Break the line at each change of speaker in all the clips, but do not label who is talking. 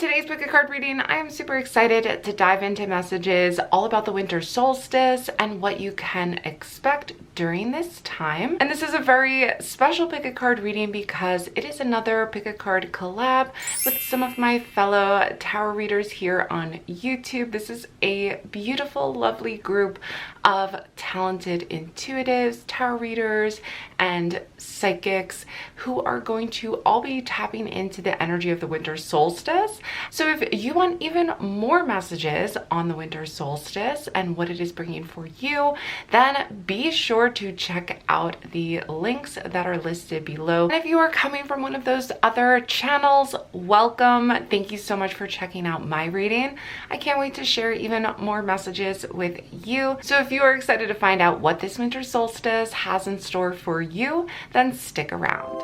today's pick a card reading, I am super excited to dive into messages all about the winter solstice and what you can expect during this time. And this is a very special pick a card reading because it is another pick a card collab with some of my fellow tarot readers here on YouTube. This is a beautiful, lovely group of talented intuitives, tarot readers, and psychics who are going to all be tapping into the energy of the winter solstice. So if you want even more messages on the winter solstice and what it is bringing for you, then be sure to check out the links that are listed below. And if you are coming from one of those other channels, welcome. Thank you so much for checking out my reading. I can't wait to share even more messages with you. So if you are excited to find out what this winter solstice has in store for you, then stick around.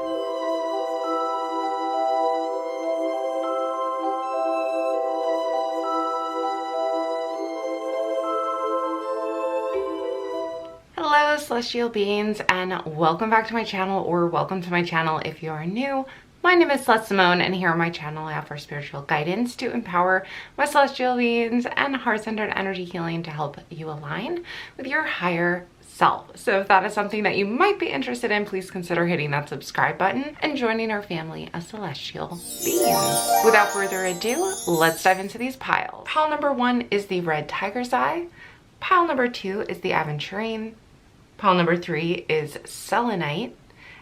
Hello celestial beings, and welcome back to my channel, or welcome to my channel if you are new. My name is Celeste Simone, and here on my channel I offer spiritual guidance to empower my celestial beings and heart-centered energy healing to help you align with your higher self. So if that is something that you might be interested in, please consider hitting that subscribe button and joining our family of celestial beings. Without further ado, let's dive into these piles. Pile number 1 is the red tiger's eye. Pile number 2 is the Aventurine. Pile number 3 is Selenite.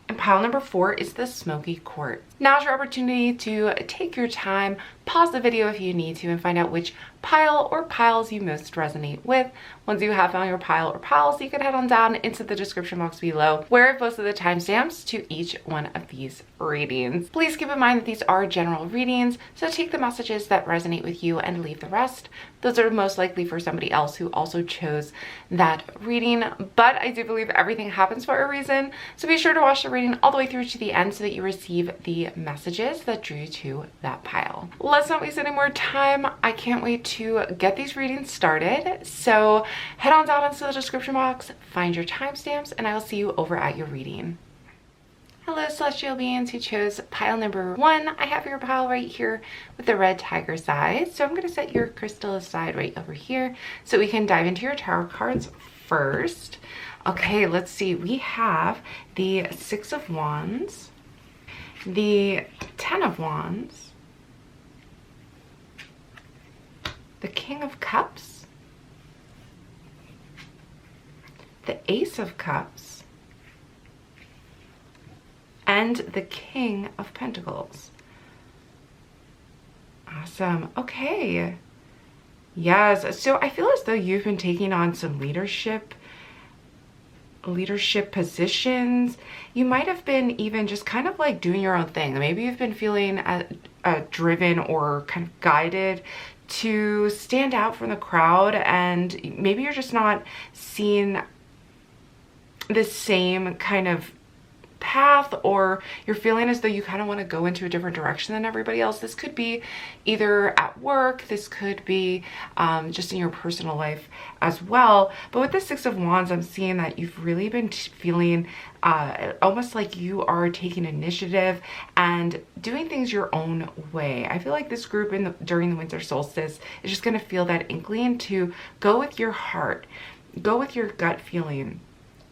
And pile number 4 is the Smokey Quartz. Now's your opportunity to take your time, pause the video if you need to, and find out which pile or piles you most resonate with. Once you have found your pile or piles, you can head on down into the description box below where I've posted the timestamps to each one of these readings. Please keep in mind that these are general readings, so take the messages that resonate with you and leave the rest. Those are most likely for somebody else who also chose that reading, but I do believe everything happens for a reason, so be sure to watch the reading all the way through to the end so that you receive the messages that drew you to that pile. Let's not waste any more time. I can't wait to get these readings started, so head on down into the description box, find your timestamps, and I will see you over at your reading. Hello celestial beings who chose pile number 1. I have your pile right here with the red tiger's eyes. So I'm going to set your crystal aside right over here so we can dive into your tarot cards first. Okay, let's see. We have the 6 of Wands, the 10 of Wands, the King of Cups, the Ace of Cups, and the King of Pentacles. Awesome. Okay. Yes. So I feel as though you've been taking on some leadership positions. You might have been even just kind of like doing your own thing. Maybe you've been feeling driven or kind of guided to stand out from the crowd, and maybe you're just not seeing the same kind of path, or you're feeling as though you kind of want to go into a different direction than everybody else. This could be either at work, this could be just in your personal life as well. But with the 6 of Wands, I'm seeing that you've really been feeling almost like you are taking initiative and doing things your own way. I feel like this group during the winter solstice is just going to feel that inkling to go with your heart, go with your gut feeling.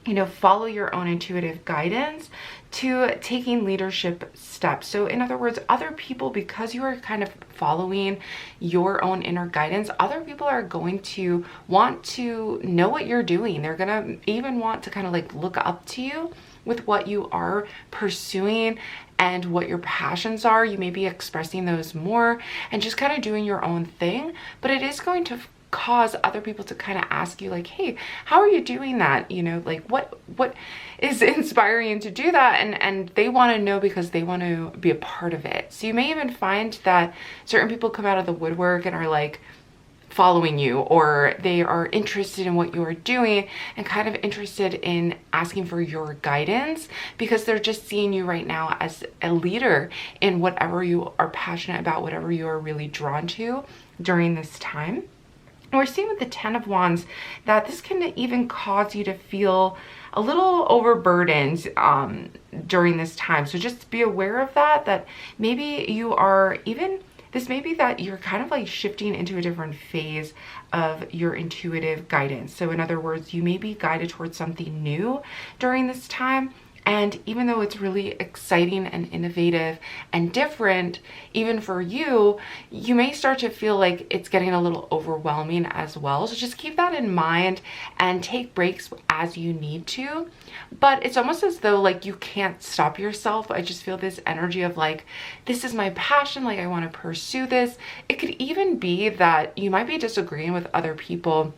You know, follow your own intuitive guidance to taking leadership steps. So in other words, other people, because you are kind of following your own inner guidance, other people are going to want to know what you're doing. They're going to even want to kind of like look up to you with what you are pursuing and what your passions are. You may be expressing those more and just kind of doing your own thing, but it is going to cause other people to kind of ask you like, hey, how are you doing that? You know, like what is inspiring you to do that? And they want to know because they want to be a part of it. So you may even find that certain people come out of the woodwork and are like following you, or they are interested in what you are doing and kind of interested in asking for your guidance because they're just seeing you right now as a leader in whatever you are passionate about, whatever you are really drawn to during this time. We're seeing with the 10 of Wands that this can even cause you to feel a little overburdened during this time. So just be aware of that maybe you are even this may be that you're kind of like shifting into a different phase of your intuitive guidance. So in other words, you may be guided towards something new during this time. And even though it's really exciting and innovative and different, even for you, you may start to feel like it's getting a little overwhelming as well. So just keep that in mind and take breaks as you need to. But it's almost as though like you can't stop yourself. I just feel this energy of like, this is my passion, like I want to pursue this. It could even be that you might be disagreeing with other people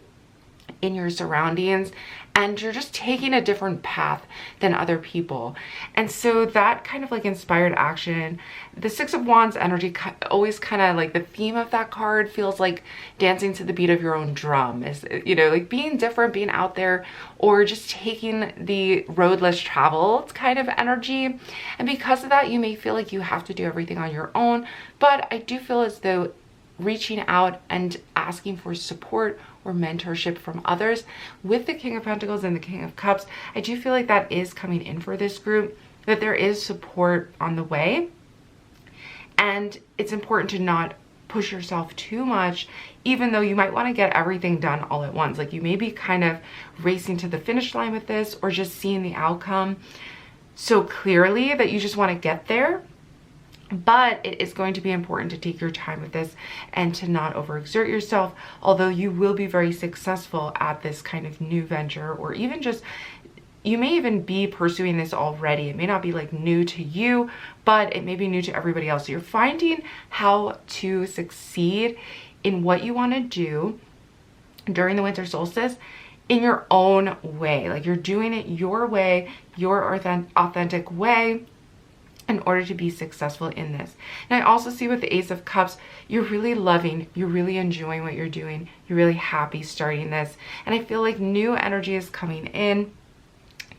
in your surroundings and you're just taking a different path than other people. And so that kind of like inspired action, the Six of Wands energy, always kind of like the theme of that card feels like dancing to the beat of your own drum, is, you know, like being different, being out there, or just taking the road less traveled kind of energy. And because of that, you may feel like you have to do everything on your own, but I do feel as though reaching out and asking for support or mentorship from others with the King of Pentacles and the King of Cups, I do feel like that is coming in for this group, that there is support on the way. And it's important to not push yourself too much, even though you might want to get everything done all at once. Like you may be kind of racing to the finish line with this, or just seeing the outcome so clearly that you just want to get there. But it is going to be important to take your time with this and to not overexert yourself, although you will be very successful at this kind of new venture, or even just, you may even be pursuing this already. It may not be like new to you, but it may be new to everybody else. So you're finding how to succeed in what you want to do during the winter solstice in your own way. Like you're doing it your way, your authentic way, in order to be successful in this. And I also see with the Ace of Cups, you're really loving, you're really enjoying what you're doing, you're really happy starting this. And I feel like new energy is coming in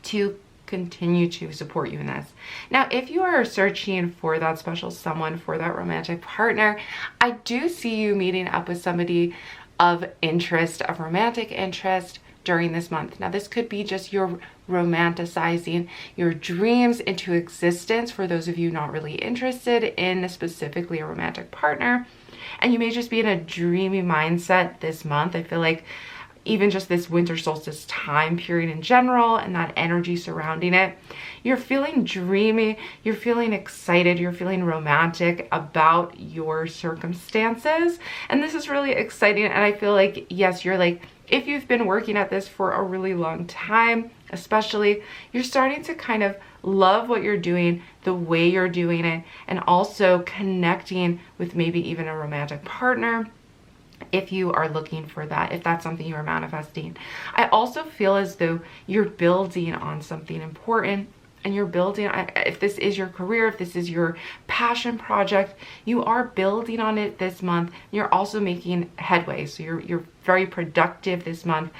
to continue to support you in this. Now, if you are searching for that special someone, for that romantic partner, I do see you meeting up with somebody of interest, of romantic interest, during this month. Now, this could be just your romanticizing your dreams into existence for those of you not really interested in specifically a romantic partner. And you may just be in a dreamy mindset this month. I feel like even just this winter solstice time period in general and that energy surrounding it, you're feeling dreamy, you're feeling excited, you're feeling romantic about your circumstances. And this is really exciting. And I feel like, yes, you're like, if you've been working at this for a really long time, especially, you're starting to kind of love what you're doing, the way you're doing it, and also connecting with maybe even a romantic partner if you are looking for that, if that's something you are manifesting. I also feel as though you're building on something important, and you're building, if this is your career, if this is your passion project, you are building on it this month. You're also making headway. So you're very productive this month,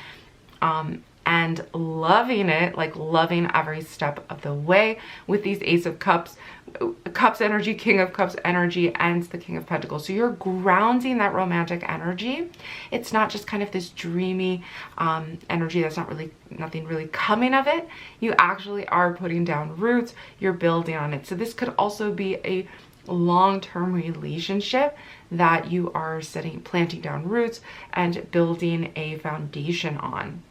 and loving it, like loving every step of the way with these Ace of Cups, Cups energy, King of Cups energy, and the King of Pentacles. So you're grounding that romantic energy. It's not just kind of this dreamy energy that's nothing really coming of it. You actually are putting down roots. You're building on it. So this could also be a long-term relationship that you are planting down roots and building a foundation on.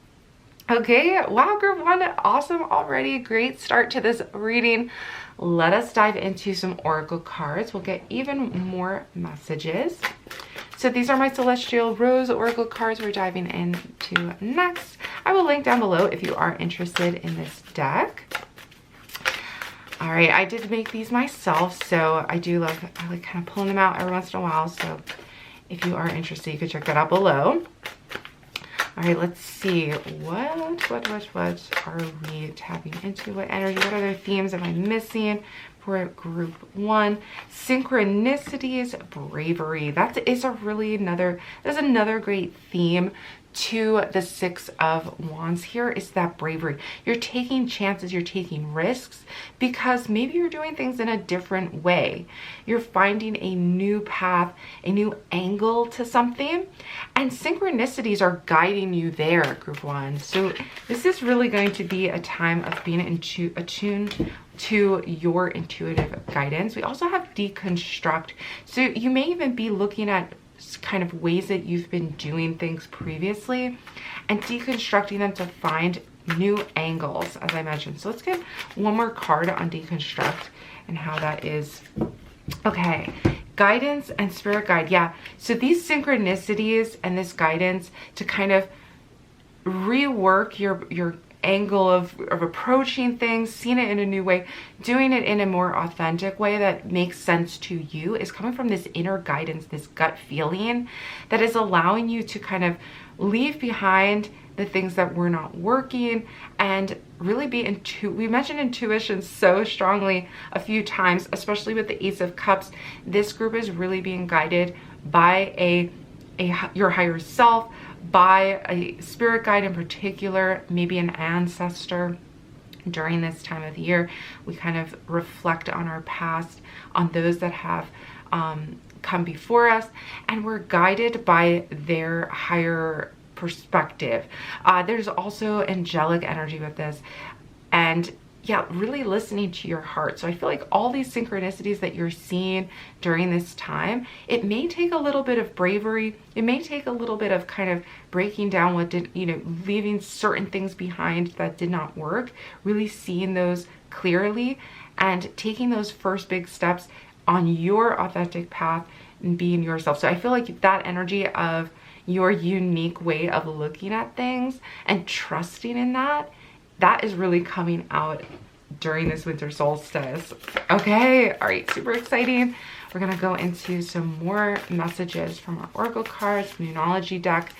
Okay, wow, group one, awesome already. Great start to this reading. Let us dive into some oracle cards. We'll get even more messages. So these are my Celestial Rose oracle cards we're diving into next. I will link down below if you are interested in this deck. All right, I did make these myself, so I like kind of pulling them out every once in a while. So if you are interested, you can check that out below. All right, let's see. What are we tapping into? What energy? What other themes am I missing for group one? Synchronicities, bravery. That's another great theme to the Six of Wands here is that bravery. You're taking chances, you're taking risks because maybe you're doing things in a different way. You're finding a new path, a new angle to something, and synchronicities are guiding you there, group one. So this is really going to be a time of being attuned to your intuitive guidance. We also have deconstruct. So you may even be looking at kind of ways that you've been doing things previously and deconstructing them to find new angles, as I mentioned. So let's get one more card on deconstruct and how that is. Okay, guidance and spirit guide. Yeah, so these synchronicities and this guidance to kind of rework your angle of approaching things, seeing it in a new way, doing it in a more authentic way that makes sense to you is coming from this inner guidance, this gut feeling that is allowing you to kind of leave behind the things that were not working and really be we mentioned intuition so strongly a few times, especially with the Ace of Cups. This group is really being guided by your higher self, by a spirit guide in particular, maybe an ancestor. During this time of the year, we kind of reflect on our past, on those that have come before us, and we're guided by their higher perspective. There's also angelic energy with this, and yeah, really listening to your heart. So I feel like all these synchronicities that you're seeing during this time, it may take a little bit of bravery. It may take a little bit of kind of breaking down what did, leaving certain things behind that did not work, really seeing those clearly and taking those first big steps on your authentic path and being yourself. So I feel like that energy of your unique way of looking at things and trusting in that is really coming out during this winter solstice. Okay, all right, super exciting. We're gonna go into some more messages from our Oracle cards, Moonology deck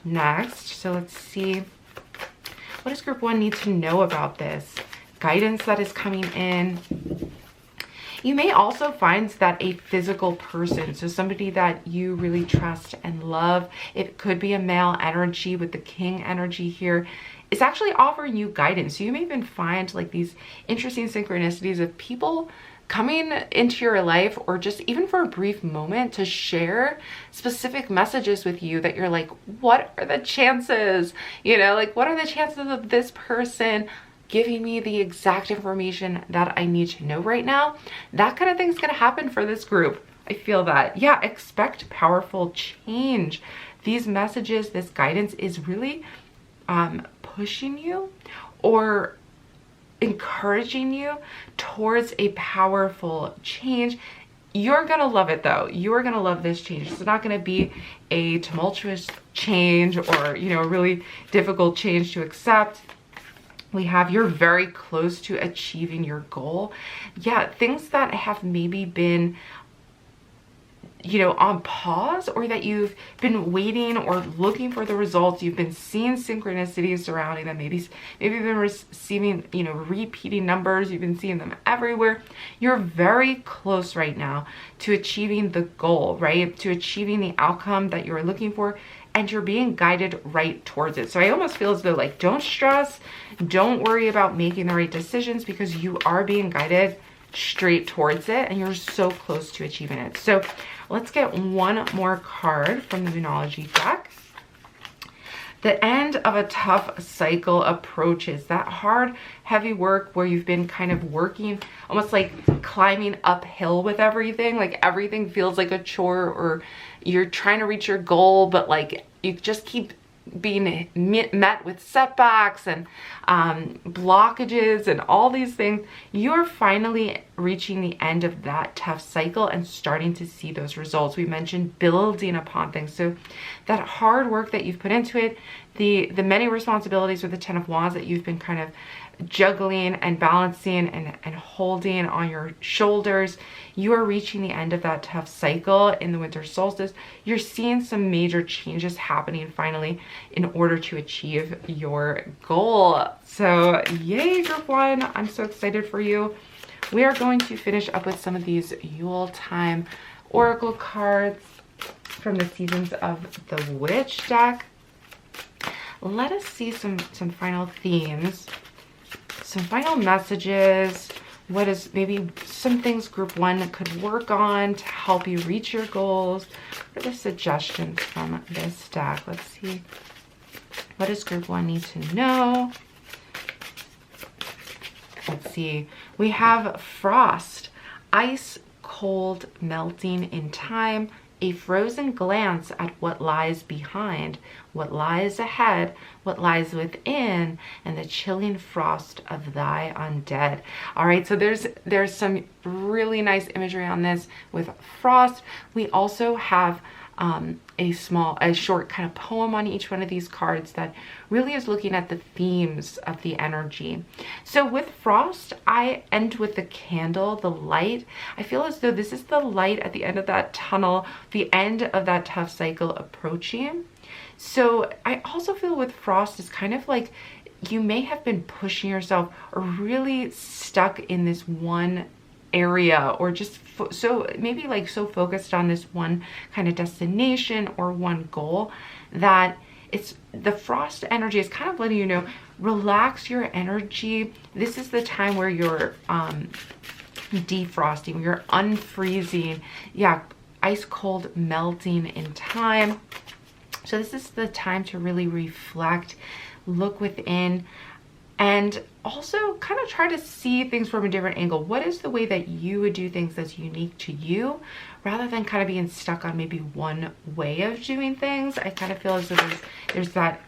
next. So let's see, what does group one need to know about this? Guidance that is coming in. You may also find that a physical person, so somebody that you really trust and love, it could be a male energy with the King energy here, is actually offering you guidance. So you may even find like these interesting synchronicities of people coming into your life, or just even for a brief moment, to share specific messages with you that you're like, what are the chances? Like, what are the chances of this person giving me the exact information that I need to know right now? That kind of thing's gonna happen for this group. I feel that. Yeah, expect powerful change. These messages, this guidance is really pushing you or encouraging you towards a powerful change. You're gonna love it though. You're gonna love this change. It's not gonna be a tumultuous change or, a really difficult change to accept. We have you're very close to achieving your goal. Yeah, things that have maybe been on pause, or that you've been waiting or looking for the results. You've been seeing synchronicities surrounding them. Maybe you've been receiving, repeating numbers. You've been seeing them everywhere. You're very close right now to achieving the goal, right? To achieving the outcome that you're looking for, and you're being guided right towards it. So I almost feel as though, like, don't stress, don't worry about making the right decisions, because you are being guided straight towards it and you're so close to achieving it. So let's get one more card from the Moonology deck. The end of a tough cycle approaches. That hard, heavy work where you've been kind of working, almost like climbing uphill with everything. Like everything feels like a chore, or you're trying to reach your goal, but like you just keep being met with setbacks and blockages and all these things. You're finally reaching the end of that tough cycle and starting to see those results. We mentioned building upon things. So that hard work that you've put into it, the many responsibilities with the Ten of Wands that you've been kind of juggling and balancing and holding on your shoulders, you are reaching the end of that tough cycle in the winter solstice. You're seeing some major changes happening finally in order to achieve your goal. So yay, group one, I'm so excited for you. We are going to finish up with some of these Yuletide Oracle cards from the Seasons of the Witch deck. let us see some final themes, some final messages. What is maybe some things group one could work on to help you reach your goals? What are the suggestions from this deck? Let's see. What does group one need to know? Let's see. We have frost, ice cold melting in time, a frozen glance at what lies behind, what lies ahead, what lies within, and the chilling frost of thy undead. All right, so there's some really nice imagery on this with frost. We also have a short kind of poem on each one of these cards that really is looking at the themes of the energy. So with frost, I end with the candle, the light. I feel as though this is the light at the end of that tunnel, the end of that tough cycle approaching. So I also feel with frost is kind of like you may have been pushing yourself or really stuck in this one area, or just so maybe like so focused on this one kind of destination or one goal that it's the frost energy is kind of letting you know, relax your energy. This is the time where you're defrosting, you're unfreezing, yeah, ice cold melting in time. So this is the time to really reflect, look within, and also kind of try to see things from a different angle. What is the way that you would do things that's unique to you, rather than kind of being stuck on maybe one way of doing things? I kind of feel as though there's that,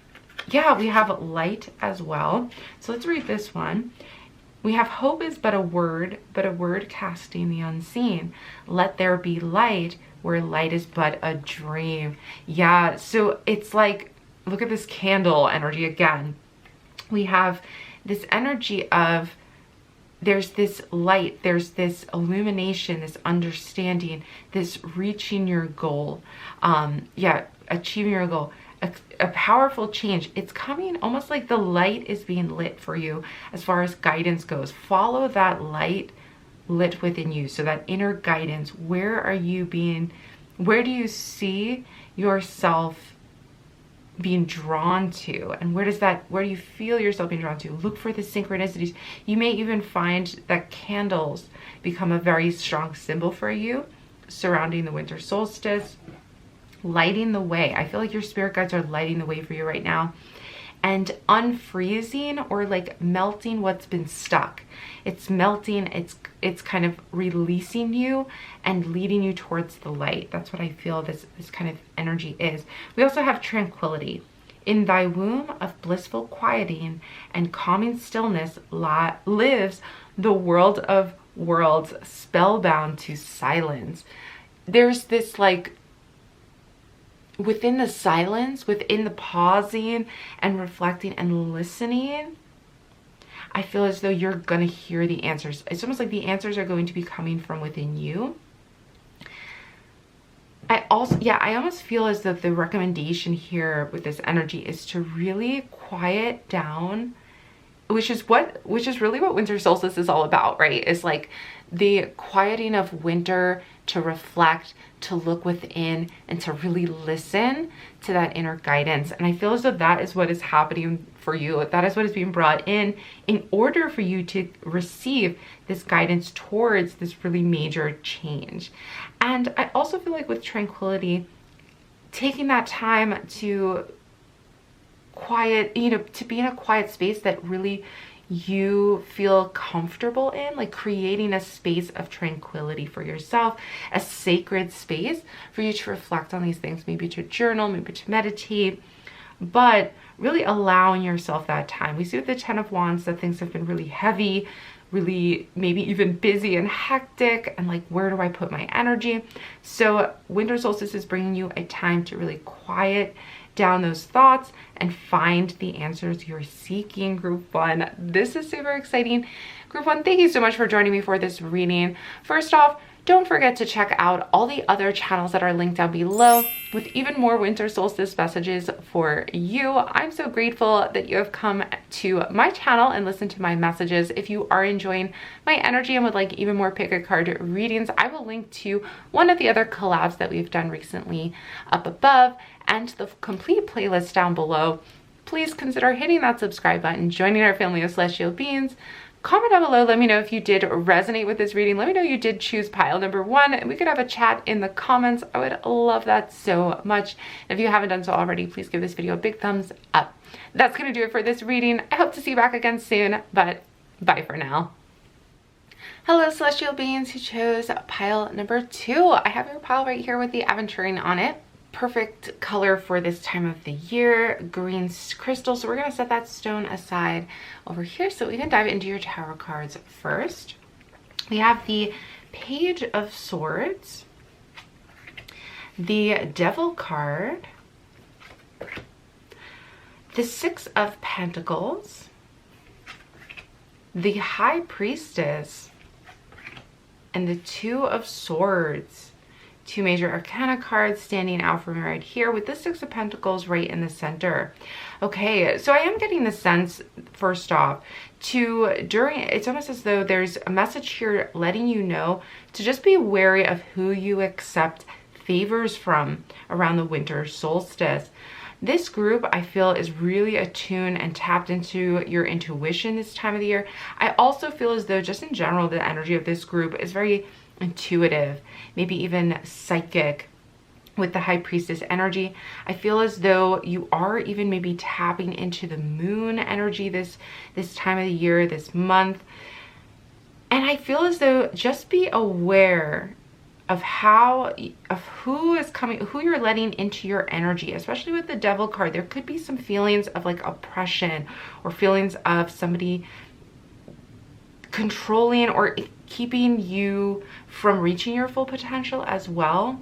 yeah, we have light as well. So let's read this one. We have hope is but a word casting the unseen. Let there be light where light is but a dream. Yeah, so it's like, look at this candle energy again. We have this energy of there's this light, there's this illumination, this understanding, this reaching your goal, yeah, achieving your goal, a powerful change. It's coming almost like the light is being lit for you as far as guidance goes. Follow that light lit within you. So that inner guidance, where do you see yourself being drawn to, and where do you feel yourself being drawn to? Look for the synchronicities. You may even find that candles become a very strong symbol for you surrounding the winter solstice, lighting the way. I feel like your spirit guides are lighting the way for you right now, and unfreezing or like melting what's been stuck. It's melting, it's kind of releasing you and leading you towards the light. That's what I feel this kind of energy is. We also have tranquility. In thy womb of blissful quieting and calming stillness lives the world of worlds, spellbound to silence. There's this like, within the silence, within the pausing and reflecting and listening, I feel as though you're gonna hear the answers. It's almost like the answers are going to be coming from within you. I almost feel as though the recommendation here with this energy is to really quiet down, which is really what winter solstice is all about, right? It's like the quieting of winter to reflect, to look within, and to really listen to that inner guidance. And I feel as though that is what is happening for you. That is what is being brought in order for you to receive this guidance towards this really major change. And I also feel like with tranquility, taking that time to quiet, to be in a quiet space that really you feel comfortable in, like creating a space of tranquility for yourself, a sacred space for you to reflect on these things, maybe to journal, maybe to meditate, but really allowing yourself that time. We see with the 10 of Wands that things have been really heavy, really maybe even busy and hectic, and like, where do I put my energy? So winter solstice is bringing you a time to really quiet down those thoughts and find the answers you're seeking, group one. This is super exciting. Group one, thank you so much for joining me for this reading. First off, don't forget to check out all the other channels that are linked down below with even more winter solstice messages for you. I'm so grateful that you have come to my channel and listened to my messages. If you are enjoying my energy and would like even more pick a card readings, I will link to one of the other collabs that we've done recently up above and the complete playlist down below. please consider hitting that subscribe button, joining our family of celestial beings. Comment down below, let me know if you did resonate with this reading. Let me know you did choose pile number 1, and we could have a chat in the comments. I would love that so much. And if you haven't done so already, please give this video a big thumbs up. That's going to do it for this reading. I hope to see you back again soon, but bye for now. Hello, celestial beings who chose pile number 2. I have your pile right here with the Aventurine on it. Perfect color for this time of the year, green crystal. So we're going to set that stone aside over here so we can dive into your tarot cards first. We have the Page of Swords, the Devil card, the Six of Pentacles, the High Priestess, and the Two of Swords. Two major arcana cards standing out for me right here with the Six of Pentacles right in the center. Okay, so I am getting the sense, first off, it's almost as though there's a message here letting you know to just be wary of who you accept favors from around the winter solstice. This group, I feel, is really attuned and tapped into your intuition this time of the year. I also feel as though, just in general, the energy of this group is very intuitive, maybe even psychic with the High Priestess energy. I feel as though you are even maybe tapping into the moon energy this time of the year, this month. And I feel as though just be aware of who is coming, who you're letting into your energy, especially with the Devil card. There could be some feelings of like oppression or feelings of somebody controlling or keeping you from reaching your full potential as well.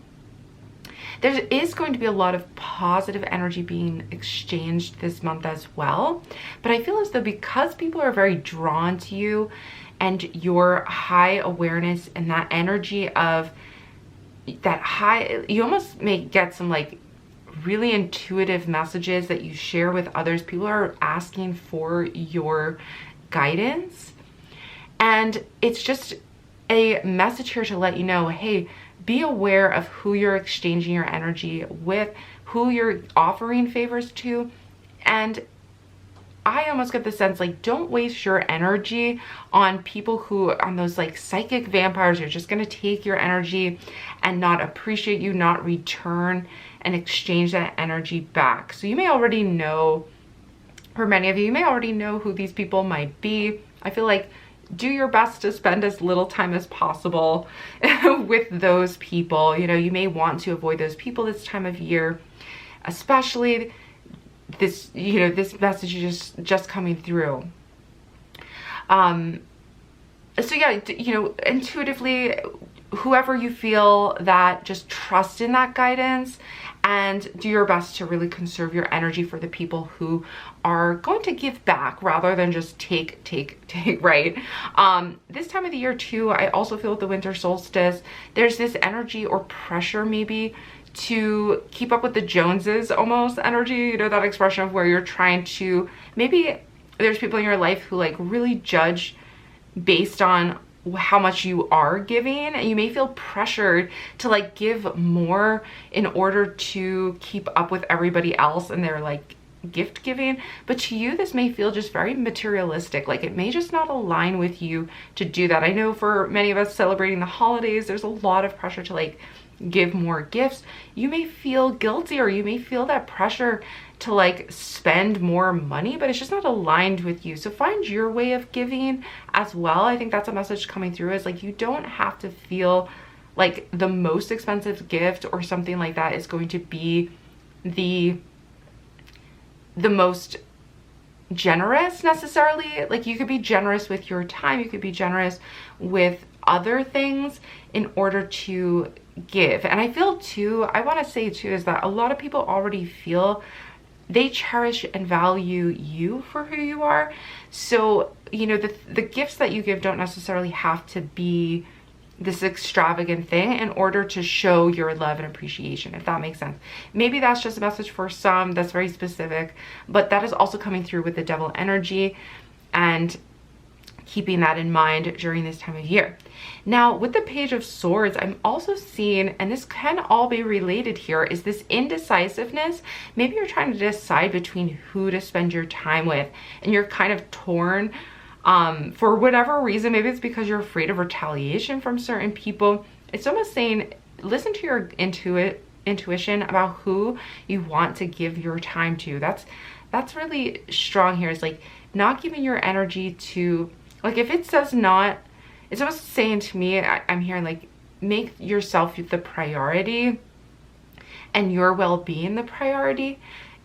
There is going to be a lot of positive energy being exchanged this month as well. But I feel as though because people are very drawn to you and your high awareness and that energy of that high, you almost may get some like really intuitive messages that you share with others. People are asking for your guidance. And it's just a message here to let you know, hey, be aware of who you're exchanging your energy with, who you're offering favors to. And I almost get the sense, like, don't waste your energy on people who, on those like psychic vampires, are just going to take your energy and not appreciate you, not return and exchange that energy back. So you may already know, for many of you, you may already know who these people might be. I feel like do your best to spend as little time as possible with those people. You know, you may want to avoid those people this time of year, especially this, you know, this message is just coming through. So yeah, you know, intuitively, whoever you feel that, just trust in that guidance and do your best to really conserve your energy for the people who are going to give back rather than just take, right? This time of the year too, I also feel with the winter solstice, there's this energy or pressure maybe to keep up with the Joneses almost energy, you know, that expression of where you're trying to, maybe there's people in your life who like really judge based on how much you are giving, and you may feel pressured to like give more in order to keep up with everybody else and their like gift giving. But to you, this may feel just very materialistic, like it may just not align with you to do that. I know for many of us celebrating the holidays, there's a lot of pressure to like give more gifts. You may feel guilty, or you may feel that pressure to like spend more money, but it's just not aligned with you. So find your way of giving as well. I think that's a message coming through, is like you don't have to feel like the most expensive gift or something like that is going to be the most generous necessarily. Like you could be generous with your time, you could be generous with other things in order to give. And I feel too, I want to say too, is that a lot of people already feel they cherish and value you for who you are. So, you know, the gifts that you give don't necessarily have to be this extravagant thing in order to show your love and appreciation, if that makes sense. Maybe that's just a message for some that's very specific, but that is also coming through with the Devil energy. And keeping that in mind during this time of year. Now, with the Page of Swords, I'm also seeing, and this can all be related here, is this indecisiveness. Maybe you're trying to decide between who to spend your time with, and you're kind of torn for whatever reason. Maybe it's because you're afraid of retaliation from certain people. It's almost saying, listen to your intuition about who you want to give your time to. That's really strong here. It's like not giving your energy to, like, if it says not, it's almost saying to me, I'm hearing like, make yourself the priority and your well-being the priority.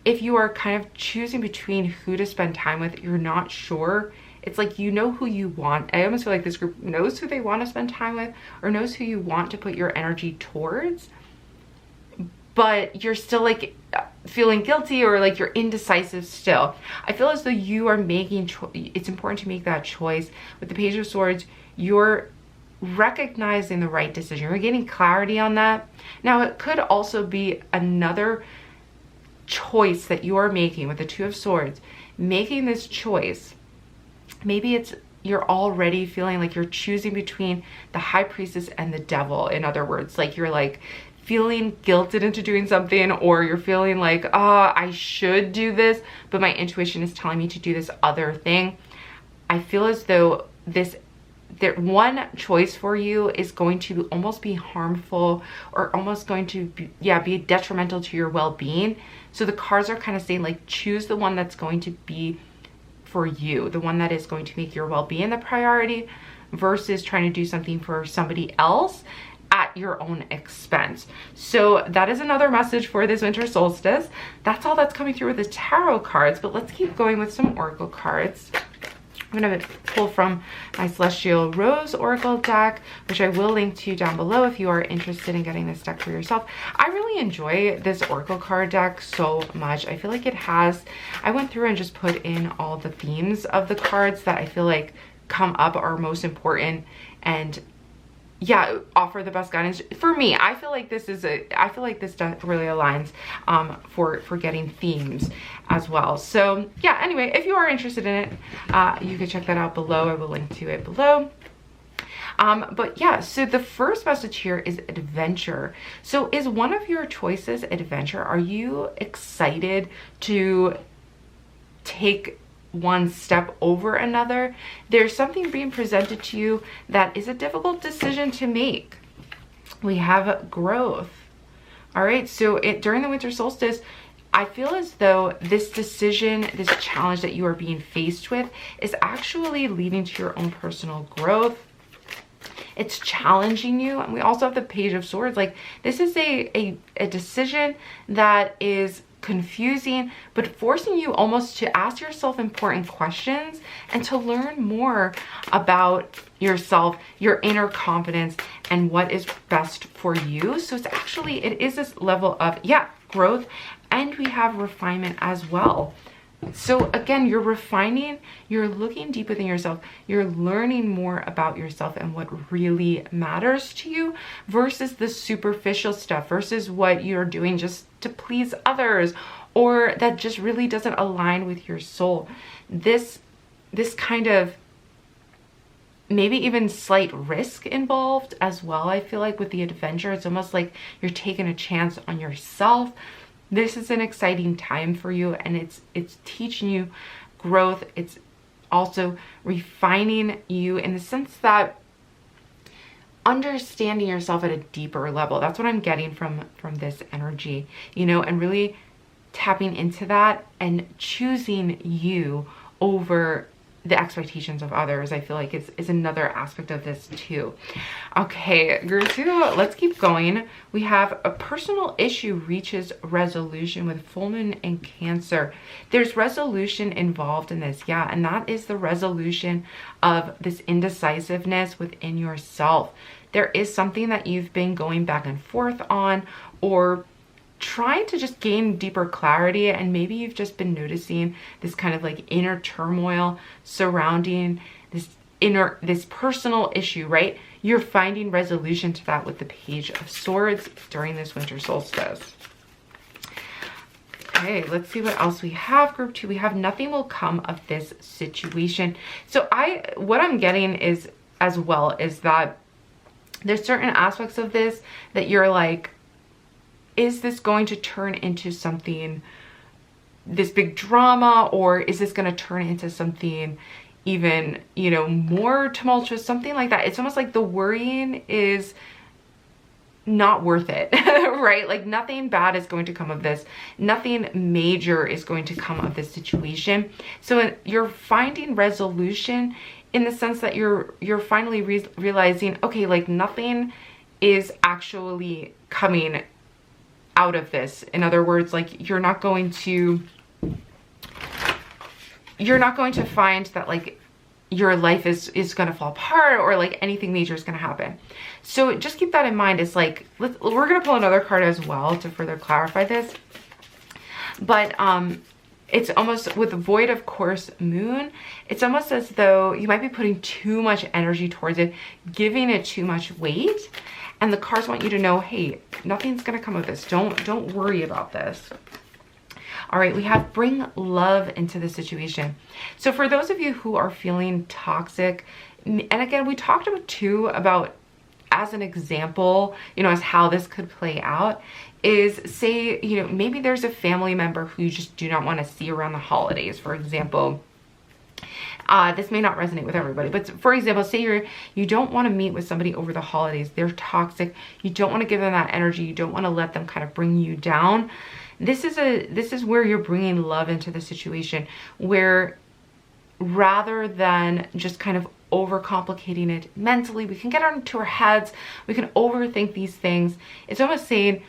If you are kind of choosing between who to spend time with, you're not sure. It's like, you know who you want. I almost feel like this group knows who they want to spend time with, or knows who you want to put your energy towards, but you're still like feeling guilty, or like you're indecisive still. I feel as though you are making, it's important to make that choice. With the Page of Swords, you're recognizing the right decision. You're getting clarity on that. Now, it could also be another choice that you are making with the Two of Swords, making this choice. Maybe it's, you're already feeling like you're choosing between the High Priestess and the Devil. In other words, like you're like feeling guilted into doing something, or you're feeling like, I should do this, but my intuition is telling me to do this other thing. I feel as though that one choice for you is going to almost be harmful, or almost going to be detrimental to your well-being. So the cards are kind of saying, like, choose the one that's going to be for you, the one that is going to make your well-being the priority, versus trying to do something for somebody else at your own expense. So that is another message for this winter solstice. That's all that's coming through with the tarot cards, but let's keep going with some oracle cards. I'm going to pull from my Celestial Rose Oracle deck, which I will link to down below if you are interested in getting this deck for yourself. I really enjoy this Oracle card deck so much. I feel like it has, I went through and just put in all the themes of the cards that I feel like come up, are most important, and yeah, offer the best guidance for me. I feel like this is I feel like this deck really aligns for getting themes as well. So yeah, anyway, if you are interested in it, you can check that out below. I will link to it below. But yeah, so the first message here is adventure. So is one of your choices adventure? Are you excited to take one step over another? There's something being presented to you that is a difficult decision to make. We have growth. All right, so during the winter solstice, I feel as though this decision, this challenge that you are being faced with, is actually leading to your own personal growth. It's challenging you. And we also have the Page of Swords. Like, this is a decision that is confusing, but forcing you almost to ask yourself important questions and to learn more about yourself, your inner confidence, and what is best for you. So it's actually, it is this level of, yeah, growth, and we have refinement as well. So again, you're refining, you're looking deep within yourself, you're learning more about yourself and what really matters to you, versus the superficial stuff, versus what you're doing just to please others, or that just really doesn't align with your soul. This kind of maybe even slight risk involved as well. I feel like with the adventure, it's almost like you're taking a chance on yourself. This is an exciting time for you, and it's teaching you growth. It's also refining you in the sense that understanding yourself at a deeper level. That's what I'm getting from this energy, you know, and really tapping into that and choosing you over the expectations of others. I feel like is another aspect of this too. Okay, group 2, let's keep going. We have a personal issue reaches resolution with full moon in Cancer. There's resolution involved in this, yeah, and that is the resolution of this indecisiveness within yourself. There is something that you've been going back and forth on, or trying to just gain deeper clarity, and maybe you've just been noticing this kind of like inner turmoil surrounding this personal issue, right? You're finding resolution to that with the Page of Swords during this winter solstice. Okay, let's see what else we have. Group 2, we have nothing will come of this situation. So what I'm getting is, as well, is that there's certain aspects of this that you're like, is this going to turn into something, this big drama, or is this going to turn into something even, you know, more tumultuous, something like that? It's almost like the worrying is not worth it, right? Like nothing bad is going to come of this. Nothing major is going to come of this situation. So you're finding resolution in the sense that you're finally realizing, okay, like nothing is actually coming out of this. In other words, like you're not going to find that like your life is going to fall apart or like anything major is going to happen. So just keep that in mind. It's like, we're going to pull another card as well to further clarify this. But it's almost with the void of course moon, it's almost as though you might be putting too much energy towards it, giving it too much weight. And the cards want you to know, hey, nothing's going to come of this. Don't worry about this. All right, we have bring love into the situation. So for those of you who are feeling toxic, and again, we talked about too about as an example, you know, as how this could play out is, say, you know, maybe there's a family member who you just do not want to see around the holidays, for example. This may not resonate with everybody, but for example, say you don't want to meet with somebody over the holidays. They're toxic. You don't want to give them that energy. You don't want to let them kind of bring you down. This is where you're bringing love into the situation, where rather than just kind of overcomplicating it mentally, we can get into our heads, we can overthink these things. It's almost saying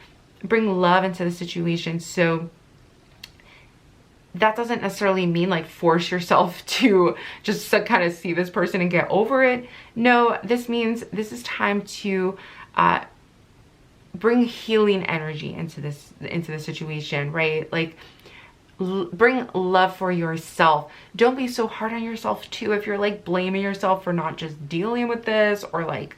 bring love into the situation. So that doesn't necessarily mean like force yourself to just kind of see this person and get over it. No, this means this is time to bring healing energy into the situation, right? Like bring love for yourself. Don't be so hard on yourself too if you're like blaming yourself for not just dealing with this, or like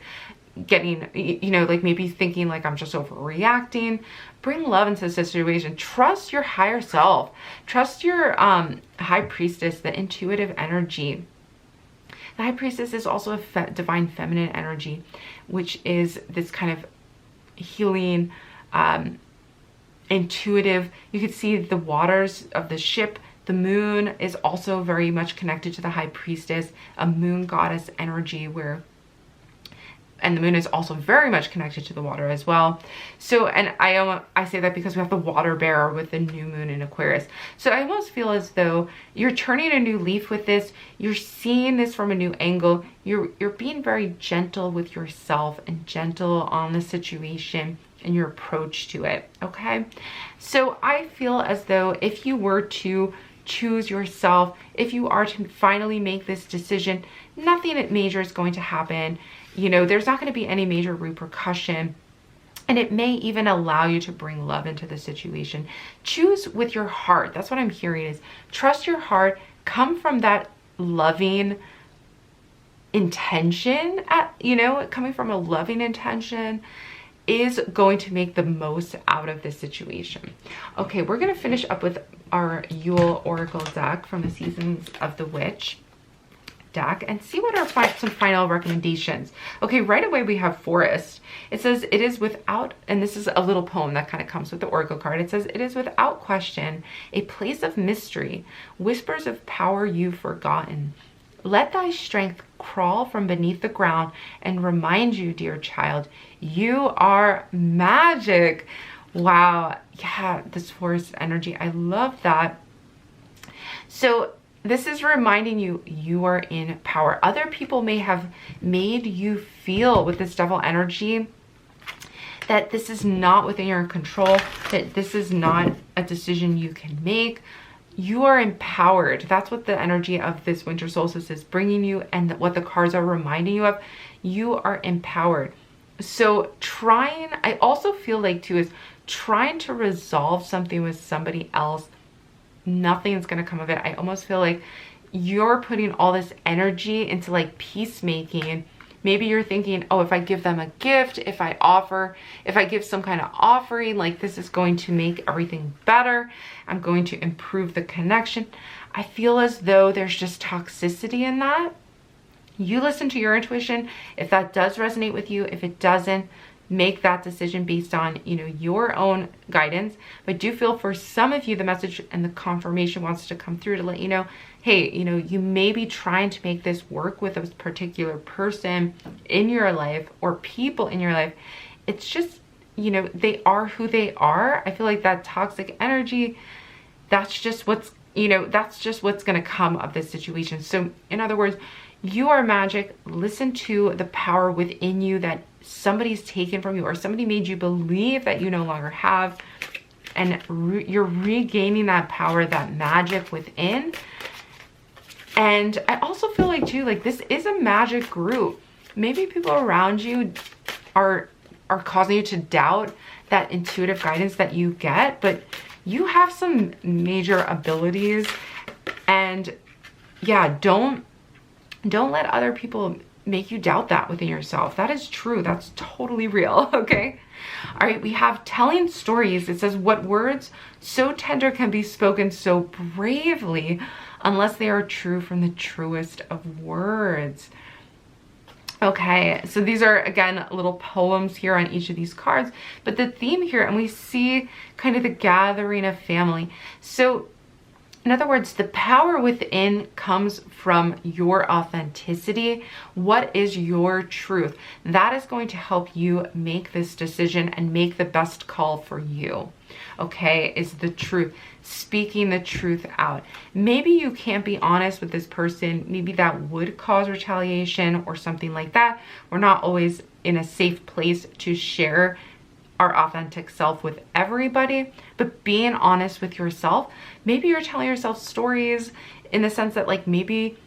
getting, you know, like maybe thinking like I'm just overreacting. Bring love into the situation. Trust your higher self. Trust your high priestess, the intuitive energy. The high priestess is also a divine feminine energy, which is this kind of healing, intuitive. You could see the waters of the ship. The moon is also very much connected to the high priestess, a moon goddess energy, and the moon is also very much connected to the water as well. So, and I say that because we have the water bearer with the new moon in Aquarius. So I almost feel as though you're turning a new leaf with this. You're seeing this from a new angle. You're being very gentle with yourself and gentle on the situation and your approach to it, okay? So I feel as though if you were to choose yourself, if you are to finally make this decision, nothing major is going to happen. You know, there's not going to be any major repercussion, and it may even allow you to bring love into the situation. Choose with your heart. That's what I'm hearing, is trust your heart, come from that loving intention, coming from a loving intention is going to make the most out of this situation. Okay, we're going to finish up with our Yule Oracle deck from the Seasons of the Witch deck and see what are some final recommendations. Okay, right away we have Forest. It says it is without, and this is a little poem that kind of comes with the Oracle card. It says it is without question a place of mystery, whispers of power you've forgotten. Let thy strength crawl from beneath the ground and remind you, dear child, you are magic. Wow, yeah, this forest energy, I love that. So this is reminding you, you are in power. Other people may have made you feel with this devil energy that this is not within your control, that this is not a decision you can make. You are empowered. That's what the energy of this winter solstice is bringing you, and what the cards are reminding you of. You are empowered. So I also feel like too, is trying to resolve something with somebody else, nothing's gonna come of it. I almost feel like you're putting all this energy into like peacemaking, Maybe you're thinking, oh, if I give them a gift, if I give some kind of offering, like this is going to make everything better. I'm going to improve the connection. I feel as though there's just toxicity in that. You listen to your intuition. If that does resonate with you, if it doesn't, make that decision based on, you know, your own guidance. But do feel for some of you, the message and the confirmation wants to come through to let you know, hey, you know, you may be trying to make this work with a particular person in your life or people in your life. It's just, you know, they are who they are. I feel like that toxic energy, that's just what's, you know, that's just what's going to come of this situation. So in other words, you are magic. Listen to the power within you that somebody's taken from you or somebody made you believe that you no longer have. And you're regaining that power, that magic within. And I also feel like too, like this is a magic group. Maybe people around you are causing you to doubt that intuitive guidance that you get, but you have some major abilities. And yeah, don't let other people make you doubt that within yourself. That is true. That's totally real. Okay. All right. We have telling stories. It says, what words so tender can be spoken so bravely unless they are true from the truest of words. Okay. So these are, again, little poems here on each of these cards, but the theme here, and we see kind of the gathering of family. So in other words, the power within comes from your authenticity. What is your truth? That is going to help you make this decision and make the best call for you. Okay, is the truth. Speaking the truth out. Maybe you can't be honest with this person. Maybe that would cause retaliation or something like that. We're not always in a safe place to share our authentic self with everybody, but being honest with yourself. Maybe you're telling yourself stories in the sense that like maybe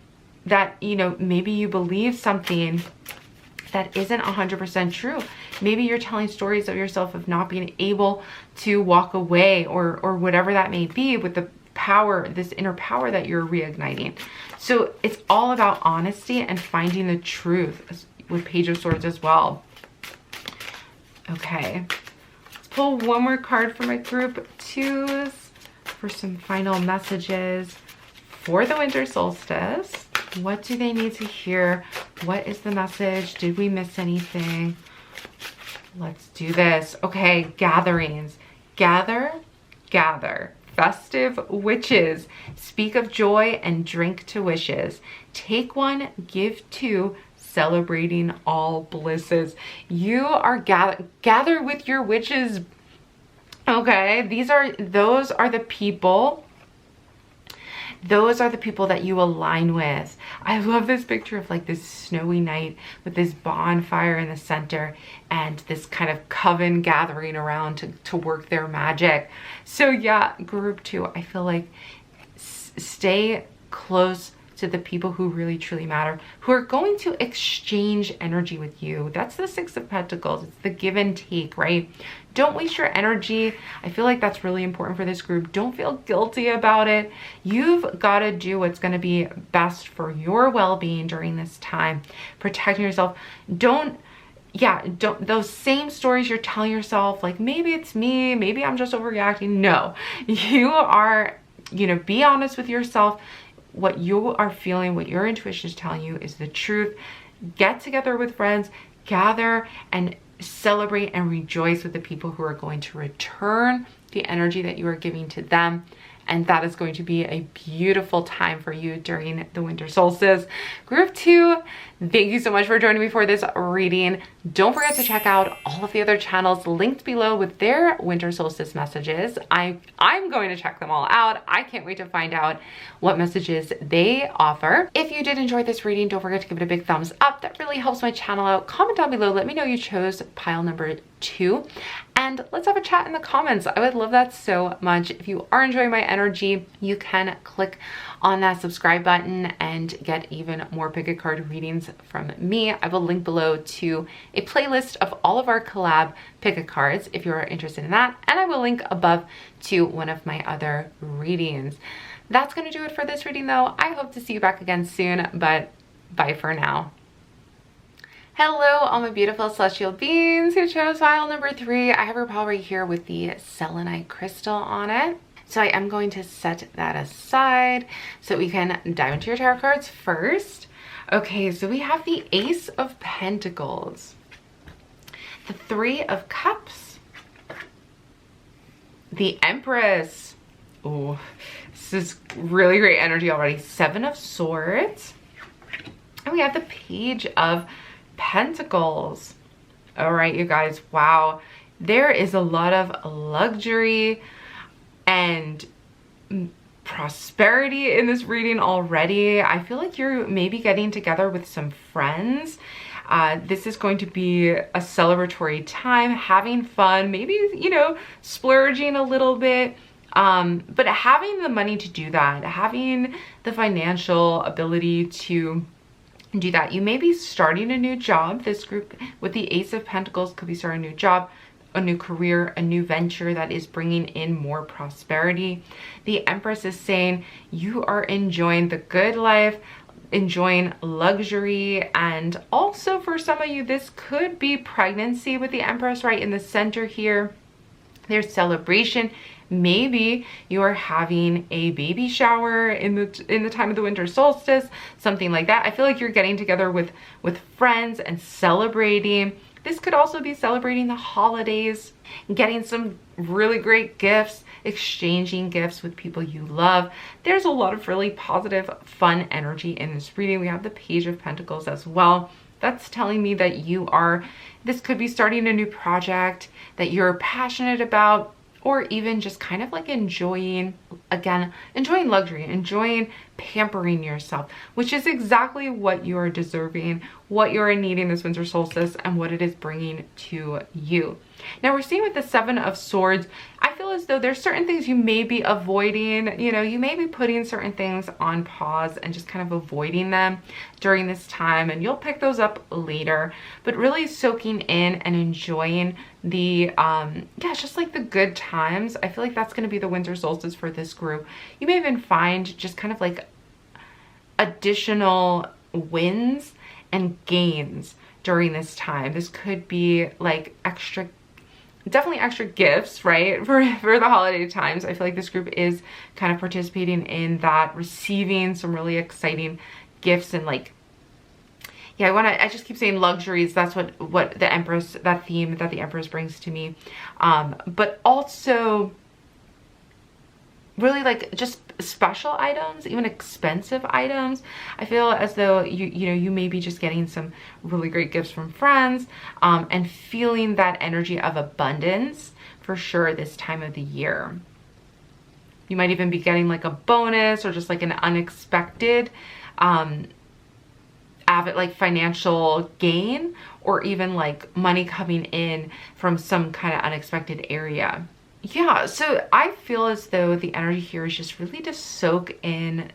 that, you know, maybe you believe something that isn't 100% true. Maybe you're telling stories of yourself of not being able to walk away or whatever that may be with the power, this inner power that you're reigniting. So it's all about honesty and finding the truth with Page of Swords as well. Okay, let's pull one more card for my group twos for some final messages for the winter solstice. What do they need to hear? What is the message? Did we miss anything? Let's do this. Okay, gatherings. Gather, gather. Festive witches. Speak of joy and drink to wishes. Take one, give two. Celebrating all blisses. You are gather with your witches. Okay, those are the people. Those are the people that you align with. I love this picture of like this snowy night with this bonfire in the center and this kind of coven gathering around to work their magic. So yeah, group two, I feel like stay close to the people who really truly matter, who are going to exchange energy with you. That's the Six of Pentacles. It's the give and take, right? Don't waste your energy. I feel like that's really important for this group. Don't feel guilty about it. You've got to do what's going to be best for your well-being during this time. Protecting yourself. Don't those same stories you're telling yourself, like maybe it's me, maybe I'm just overreacting. No, you are, you know, be honest with yourself. What you are feeling, what your intuition is telling you is the truth. Get together with friends, gather and celebrate and rejoice with the people who are going to return the energy that you are giving to them. And that is going to be a beautiful time for you during the winter solstice. Group two, thank you so much for joining me for this reading. Don't forget to check out all of the other channels linked below with their winter solstice messages. I'm going to check them all out. I can't wait to find out what messages they offer. If you did enjoy this reading, don't forget to give it a big thumbs up. That really helps my channel out. Comment down below. Let me know you chose pile number 2. And let's have a chat in the comments. I would love that so much. If you are enjoying my energy, you can click on that subscribe button and get even more pick a card readings from me. I will link below to a playlist of all of our collab pick a cards if you're interested in that. And I will link above to one of my other readings. That's going to do it for this reading though. I hope to see you back again soon, but bye for now. Hello, all my beautiful celestial beings who chose file number 3. I have her pile right here with the Selenite crystal on it. So I am going to set that aside so we can dive into your tarot cards first. Okay, so we have the Ace of Pentacles, the Three of Cups, the Empress. Oh, this is really great energy already. Seven of Swords. And we have the Page of Pentacles. All right, you guys, wow. There is a lot of luxury and prosperity in this reading already. I feel like you're maybe getting together with some friends. This is going to be a celebratory time, having fun, maybe, you know, splurging a little bit. But having the money to do that, having the financial ability to do that. You may be starting a new job. This group with the Ace of Pentacles could be starting a new job, a new career, a new venture that is bringing in more prosperity. The Empress is saying you are enjoying the good life, enjoying luxury, and also for some of you, this could be pregnancy with the Empress right in the center here. There's celebration. Maybe you are having a baby shower in the time of the winter solstice, something like that. I feel like you're getting together with friends and celebrating. This could also be celebrating the holidays, getting some really great gifts, exchanging gifts with people you love. There's a lot of really positive, fun energy in this reading. We have the Page of Pentacles as well. That's telling me that this could be starting a new project that you're passionate about, or even just kind of like enjoying luxury, enjoying pampering yourself, which is exactly what you are deserving, what you are needing this winter solstice, and what it is bringing to you. Now we're seeing with the Seven of Swords, I feel as though there's certain things you may be avoiding. You know, you may be putting certain things on pause and just kind of avoiding them during this time, and you'll pick those up later, but really soaking in and enjoying the just like the good times. I feel like that's going to be the winter solstice for this group. You may even find just kind of like additional wins and gains during this time. This could be like definitely extra gifts, right? For the holiday times. I feel like this group is kind of participating in that, receiving some really exciting gifts and like, yeah, I just keep saying luxuries. That's what the Empress, that theme that the Empress brings to me. But also really like just special items, even expensive items. I feel as though you may be just getting some really great gifts from friends, and feeling that energy of abundance for sure this time of the year. You might even be getting like a bonus or just like an unexpected like financial gain, or even like money coming in from some kind of unexpected area. Yeah, so I feel as though the energy here is just really to soak in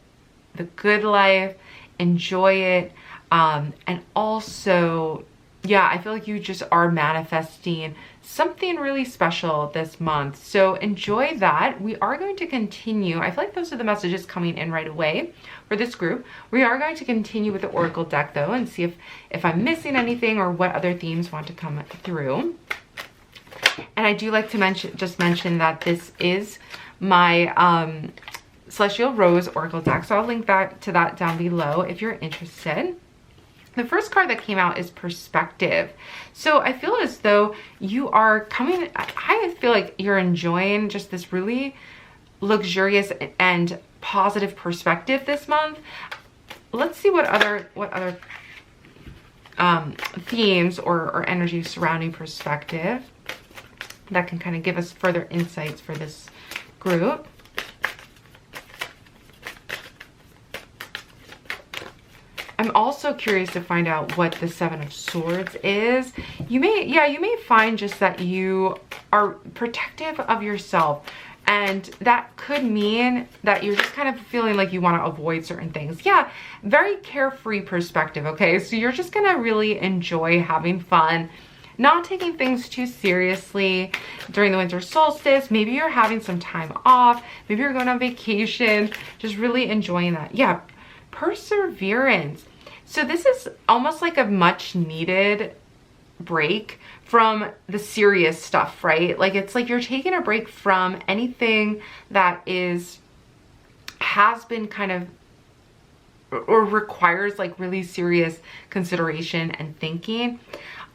the good life, enjoy it, and also, yeah, I feel like you just are manifesting something really special this month. So enjoy that. We are going to continue. I feel like those are the messages coming in right away for this group. We are going to continue with the Oracle deck though, and see if I'm missing anything or what other themes want to come through. And I do like to mention that this is my Celestial Rose Oracle deck. So I'll link to that down below if you're interested. The first card that came out is Perspective. So I feel as though you are I feel like you're enjoying just this really luxurious and positive perspective this month. Let's see what other themes or energy surrounding perspective that can kind of give us further insights for this group. I'm also curious to find out what the Seven of Swords is. You may find just that you are protective of yourself, and that could mean that you're just kind of feeling like you want to avoid certain things. Yeah, very carefree perspective, okay? So you're just gonna really enjoy having fun, not taking things too seriously during the winter solstice. Maybe you're having some time off, maybe you're going on vacation, just really enjoying that. Yeah, perseverance. So this is almost like a much needed break from the serious stuff, right? Like it's like you're taking a break from anything that has been kind of or requires like really serious consideration and thinking.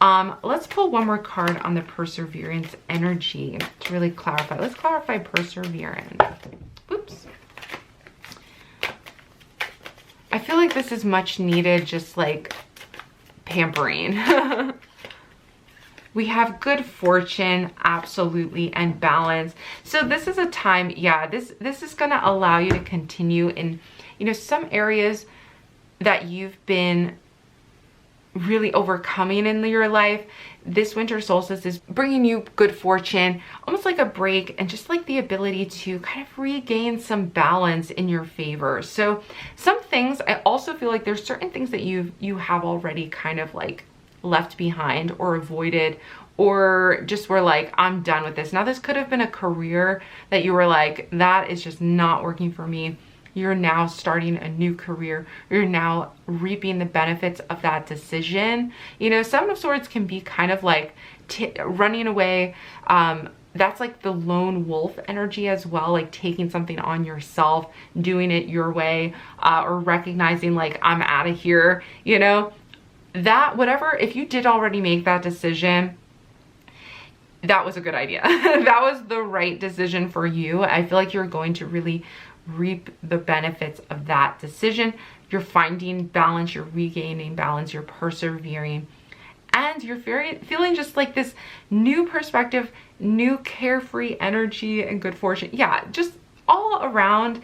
Let's pull one more card on the perseverance energy to really clarify. Let's clarify perseverance. Oops. I feel like this is much needed, just like pampering. We have good fortune, absolutely, and balance. So this is a time, yeah, this is gonna allow you to continue in, you know, some areas that you've been really overcoming in your life. This winter solstice is bringing you good fortune, almost like a break, and just like the ability to kind of regain some balance in your favor. So some things, I also feel like there's certain things that you have already kind of like left behind or avoided, or just were like, I'm done with this. Now this could have been a career that you were like, that is just not working for me. You're now starting a new career. You're now reaping the benefits of that decision. You know, Seven of Swords can be kind of like running away. That's like the lone wolf energy as well, like taking something on yourself, doing it your way, or recognizing like, I'm out of here, you know? That, whatever, if you did already make that decision, that was a good idea. That was the right decision for you. I feel like you're going to really reap the benefits of that decision. You're finding balance, you're regaining balance, you're persevering, and you're feeling just like this new perspective, new carefree energy and good fortune. Yeah, just all around.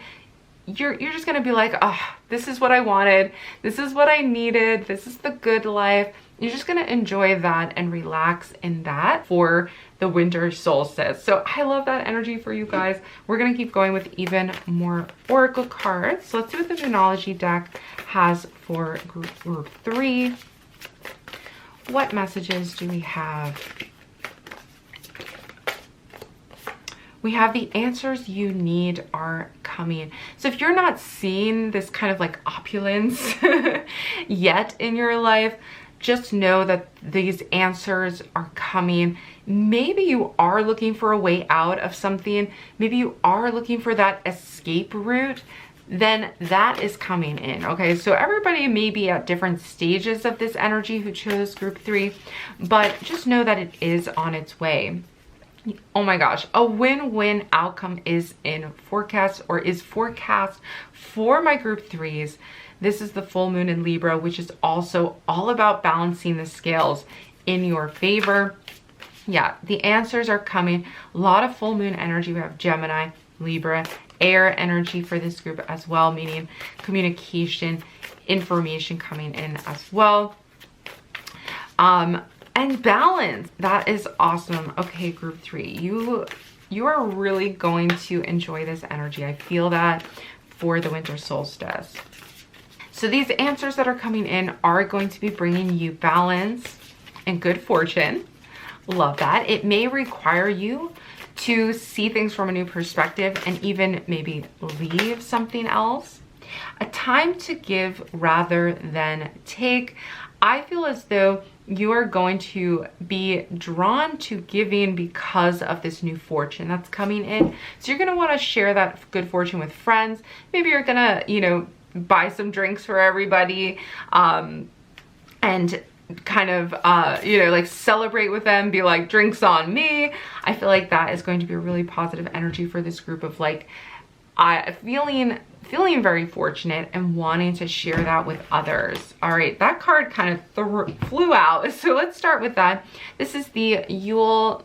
You're just gonna be like, oh, this is what I wanted, this is what I needed, this is the good life. You're just gonna enjoy that and relax in that for the winter solstice. So I love that energy for you guys. We're gonna keep going with even more oracle cards. So let's see what the Venology deck has for group 3. What messages do we have? We have the answers you need are coming. So if you're not seeing this kind of like opulence yet in your life, just know that these answers are coming. Maybe you are looking for a way out of something. Maybe you are looking for that escape route. Then that is coming in, okay? So everybody may be at different stages of this energy who chose group 3, but just know that it is on its way. Oh my gosh, a win-win outcome is in forecast, or is forecast for my group 3s. This is the full moon in Libra, which is also all about balancing the scales in your favor. Yeah, the answers are coming. A lot of full moon energy. We have Gemini, Libra, air energy for this group as well, meaning communication, information coming in as well. And balance, that is awesome. Okay, group 3, you are really going to enjoy this energy. I feel that for the winter solstice. So these answers that are coming in are going to be bringing you balance and good fortune. Love that. It may require you to see things from a new perspective and even maybe leave something else. A time to give rather than take. I feel as though you are going to be drawn to giving because of this new fortune that's coming in. So you're going to want to share that good fortune with friends. Maybe you're going to, you know, buy some drinks for everybody, and kind of, you know, like celebrate with them, be like, drinks on me. I feel like that is going to be a really positive energy for this group of like, feeling very fortunate and wanting to share that with others. All right, that card kind of flew out. So let's start with that. This is the Yule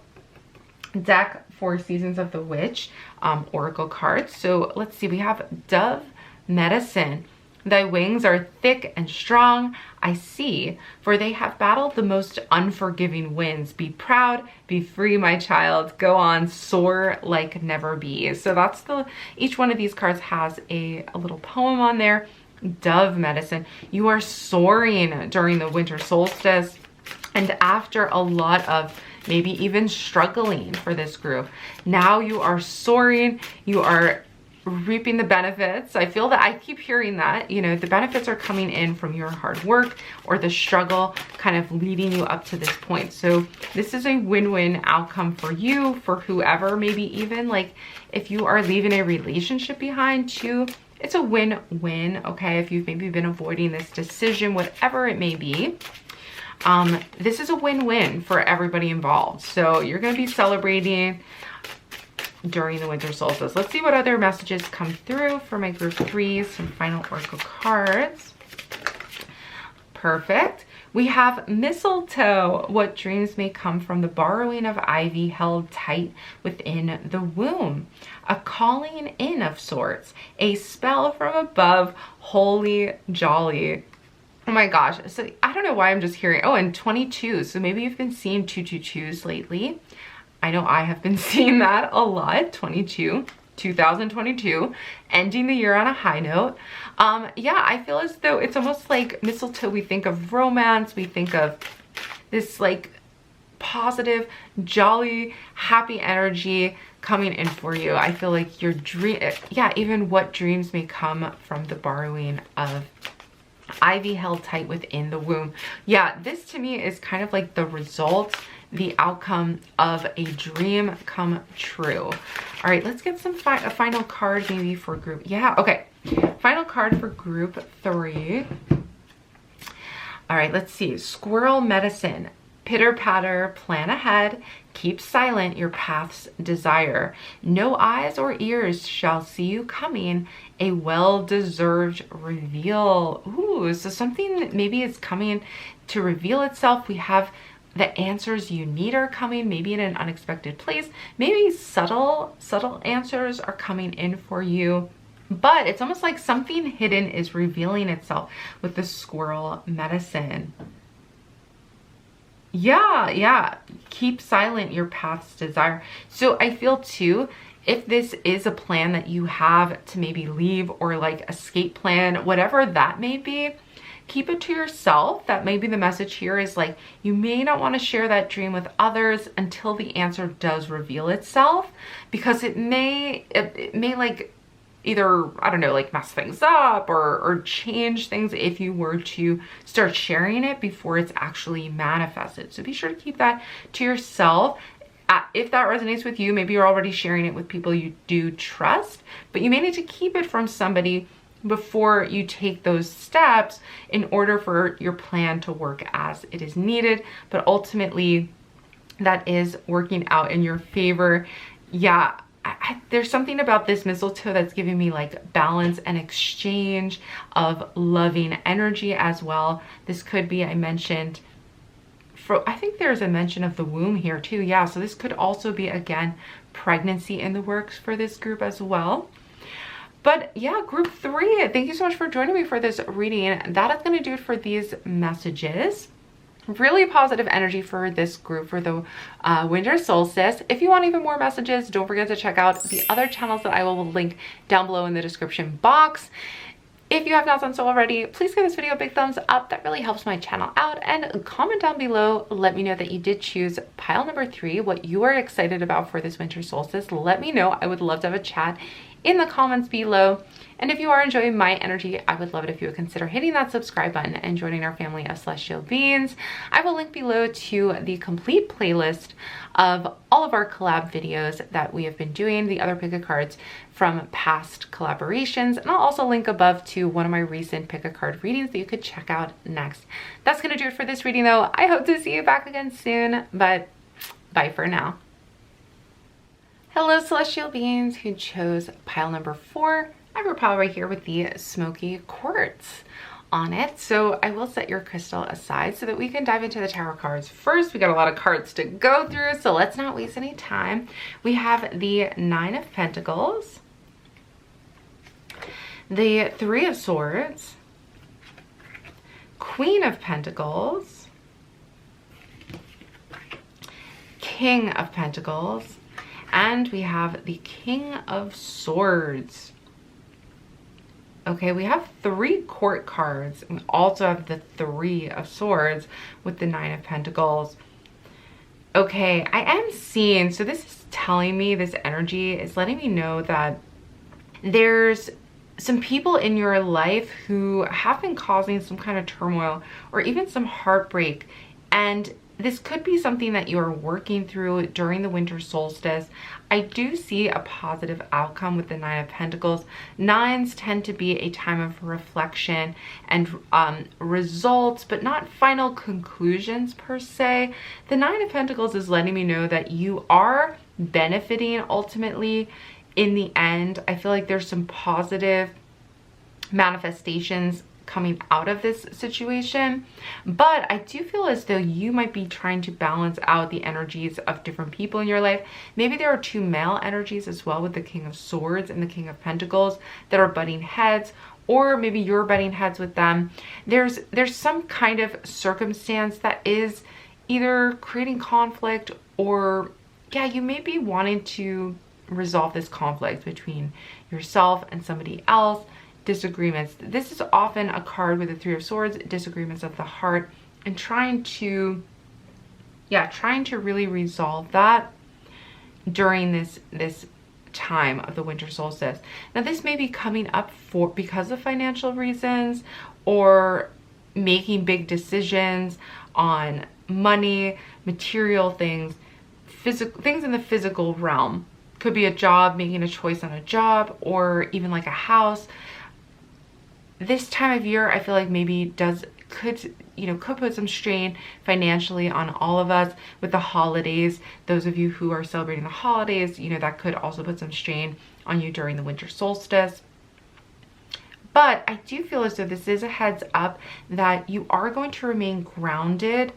deck for Seasons of the Witch oracle cards. So let's see, we have Dove Medicine. Thy wings are thick and strong, I see, for they have battled the most unforgiving winds. Be proud, be free, my child. Go on, soar like never be. So that's each one of these cards has a little poem on there. Dove Medicine. You are soaring during the winter solstice, and after a lot of maybe even struggling for this group, now you are soaring. You are reaping the benefits. I feel that I keep hearing that, you know, the benefits are coming in from your hard work or the struggle kind of leading you up to this point. So this is a win-win outcome for you, for whoever, maybe even like if you are leaving a relationship behind too, it's a win-win, okay? If you've maybe been avoiding this decision, whatever it may be, this is a win-win for everybody involved. So you're going to be celebrating during the winter solstice. Let's see what other messages come through for my group 3, some final oracle cards. Perfect. We have mistletoe. What dreams may come from the borrowing of ivy held tight within the womb. A calling in of sorts. A spell from above. Holy jolly. Oh my gosh. So I don't know why I'm just hearing, oh, and 22. So maybe you've been seeing 222s lately. I know I have been seeing that a lot. 2022, ending the year on a high note. Yeah, I feel as though it's almost like mistletoe. We think of romance. We think of this like positive, jolly, happy energy coming in for you. I feel like your dream, yeah, even what dreams may come from the borrowing of ivy held tight within the womb. Yeah, this to me is kind of like the result, the outcome of a dream come true. All right, let's get some a final card maybe for group. Yeah, okay. Final card for group 3. All right, let's see. Squirrel medicine. Pitter patter, plan ahead. Keep silent your path's desire. No eyes or ears shall see you coming. A well-deserved reveal. Ooh, so something maybe is coming to reveal itself. We have the answers you need are coming, maybe in an unexpected place. Maybe subtle answers are coming in for you. But it's almost like something hidden is revealing itself with the squirrel medicine. Yeah. Keep silent your path's desire. So I feel too, if this is a plan that you have to maybe leave or like escape plan, whatever that may be, keep it to yourself. That may be the message here is like, you may not want to share that dream with others until the answer does reveal itself, because it may like either, I don't know, like mess things up or change things if you were to start sharing it before it's actually manifested. So be sure to keep that to yourself. If that resonates with you, maybe you're already sharing it with people you do trust, but you may need to keep it from somebody before you take those steps in order for your plan to work as it is needed. But ultimately, that is working out in your favor. Yeah, there's something about this mistletoe that's giving me like balance and exchange of loving energy as well. This could be, I mentioned, I think there's a mention of the womb here too. Yeah, so this could also be, again, pregnancy in the works for this group as well. But yeah, group 3, thank you so much for joining me for this reading. That is going to do it for these messages. Really positive energy for this group for the winter solstice. If you want even more messages, don't forget to check out the other channels that I will link down below in the description box. If you have not done so already, please give this video a big thumbs up. That really helps my channel out. And comment down below. Let me know that you did choose pile number 3, what you are excited about for this winter solstice. Let me know. I would love to have a chat in the comments below. And if you are enjoying my energy, I would love it if you would consider hitting that subscribe button and joining our family of celestial beings. I will link below to the complete playlist of all of our collab videos that we have been doing, the other pick a cards from past collaborations, and I'll also link above to one of my recent pick a card readings that you could check out next. That's gonna do it for this reading though. I hope to see you back again soon, but bye for now. Hello celestial beings who chose pile number 4. I have a pile right here with the Smokey Quartz on it. So I will set your crystal aside so that we can dive into the tarot cards first. We got a lot of cards to go through, so let's not waste any time. We have the 9 of Pentacles, the 3 of Swords, Queen of Pentacles, King of Pentacles, and we have the King of Swords. Okay, we have 3 court cards. We also have the 3 of Swords with the 9 of Pentacles. Okay, I am seeing, so this is telling me, this energy is letting me know that There's some people in your life who have been causing some kind of turmoil or even some heartbreak, and this could be something that you're working through during the winter solstice. I do see a positive outcome with the Nine of Pentacles. Nines tend to be a time of reflection and results, but not final conclusions per se. The Nine of Pentacles is letting me know that you are benefiting ultimately in the end. I feel like there's some positive manifestations coming out of this situation, but I do feel as though you might be trying to balance out the energies of different people in your life. Maybe there are two male energies as well with the King of Swords and the King of Pentacles that are butting heads, or maybe you're butting heads with them. There's some kind of circumstance that is either creating conflict, or yeah, you may be wanting to resolve this conflict between yourself and somebody else. Disagreements. This is often a card with the Three of Swords, disagreements of the heart, and trying to really resolve that during this time of the winter solstice. Now, this may be coming up because of financial reasons, or making big decisions on money, material things, physical things in the physical realm. Could be a job, making a choice on a job, or even like a house. This time of year, I feel like maybe could put some strain financially on all of us with the holidays. Those of you who are celebrating the holidays, that could also put some strain on you during the winter solstice. But I do feel as though this is a heads up that you are going to remain grounded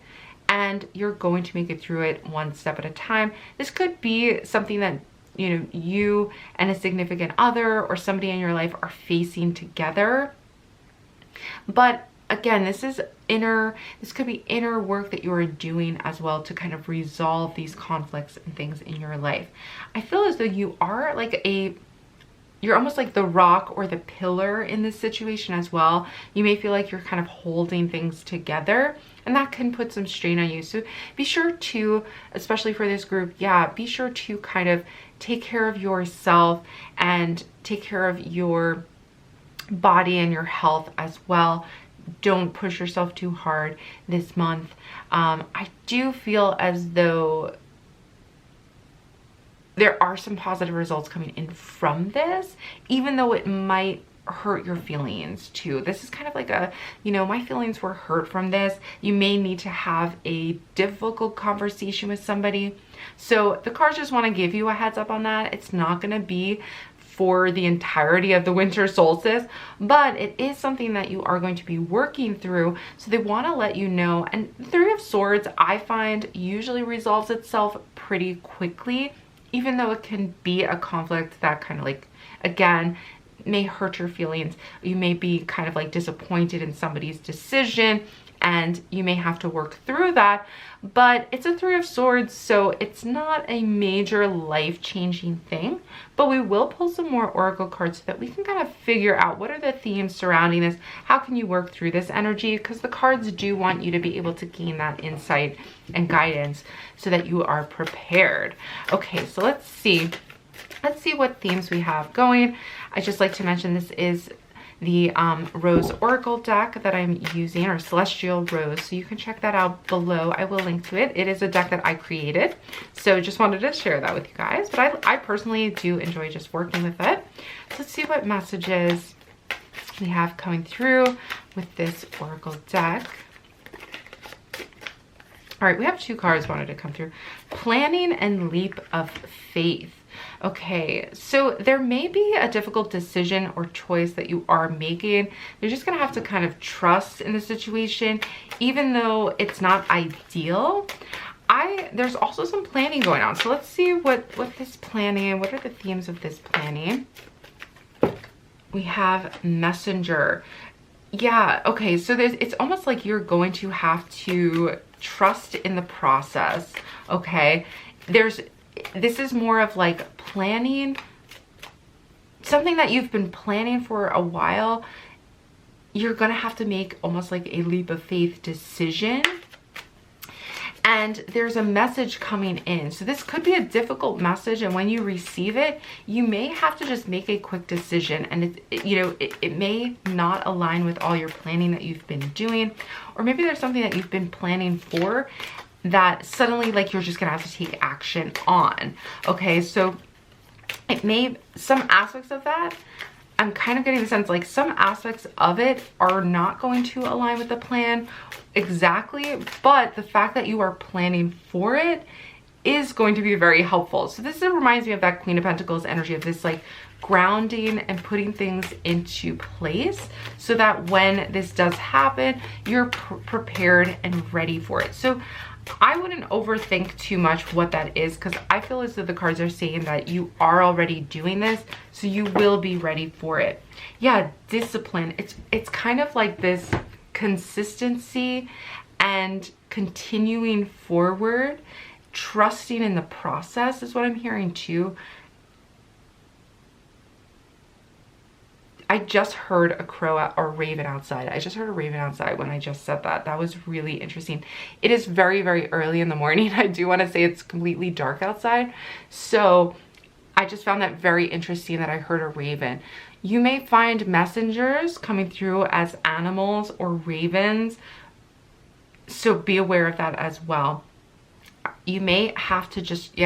and you're going to make it through it one step at a time. This could be something that you and a significant other or somebody in your life are facing together. But again, this could be inner work that you are doing as well to kind of resolve these conflicts and things in your life. I feel as though you are you're almost like the rock or the pillar in this situation as well. You may feel like you're kind of holding things together, and that can put some strain on you. So be sure to, especially for this group, be sure to kind of take care of yourself and take care of your body and your health as well. Don't push yourself too hard this month. I do feel as though there are some positive results coming in from this, even though it might hurt your feelings too. This is kind of like my feelings were hurt from this. You may need to have a difficult conversation with somebody. So the cards just want to give you a heads up on that. It's not going to be for the entirety of the winter solstice, but it is something that you are going to be working through. So they want to let you know. And the Three of Swords, I find, usually resolves itself pretty quickly, even though it can be a conflict that kind of again, may hurt your feelings. You may be kind of disappointed in somebody's decision, and you may have to work through that. But it's a Three of Swords, so it's not a major life-changing thing. But we will pull some more oracle cards so that we can kind of figure out what are the themes surrounding this. How can you work through this energy? Because the cards do want you to be able to gain that insight and guidance so that you are prepared. Okay, so let's see what themes we have going. I just like to mention this is the Rose Oracle deck that I'm using, or Celestial Rose, so you can check that out below. I will link to it. It is a deck that I created, so just wanted to share that with you guys. But I personally do enjoy just working with it. So let's see what messages we have coming through with this Oracle deck. All right, we have two cards wanted to come through. Planning and Leap of Faith. Okay, so there may be a difficult decision or choice that you are making. You're just gonna have to kind of trust in the situation, even though it's not ideal. There's also some planning going on. So let's see what this planning, what are the themes of this planning? We have Messenger. Yeah, okay, so it's almost like you're going to have to trust in the process, okay? This is more of planning, something that you've been planning for a while. You're gonna have to make almost like a leap of faith decision. and there's a message coming in. So this could be a difficult message, and when you receive it, you may have to just make a quick decision, and it may not align with all your planning that you've been doing, or maybe there's something that you've been planning for that suddenly like you're just gonna have to take action on. Okay, so it may, some aspects of that, I'm kind of getting the sense like some aspects of it are not going to align with the plan exactly, but the fact that you are planning for it is going to be very helpful. So this reminds me of that Queen of Pentacles energy of this like grounding and putting things into place so that when this does happen, you're prepared and ready for it. So I wouldn't overthink too much what that is, because I feel as though the cards are saying that you are already doing this, so you will be ready for it. Yeah, discipline. It's kind of like this consistency and continuing forward, trusting in the process is what I'm hearing too. I just heard a crow or raven outside. I just heard a raven outside when I just said that. That was really interesting. It is very, very early in the morning. I do want to say it's completely dark outside. So I just found that very interesting that I heard a raven. You may find messengers coming through as animals or ravens. So be aware of that as well. You may have to just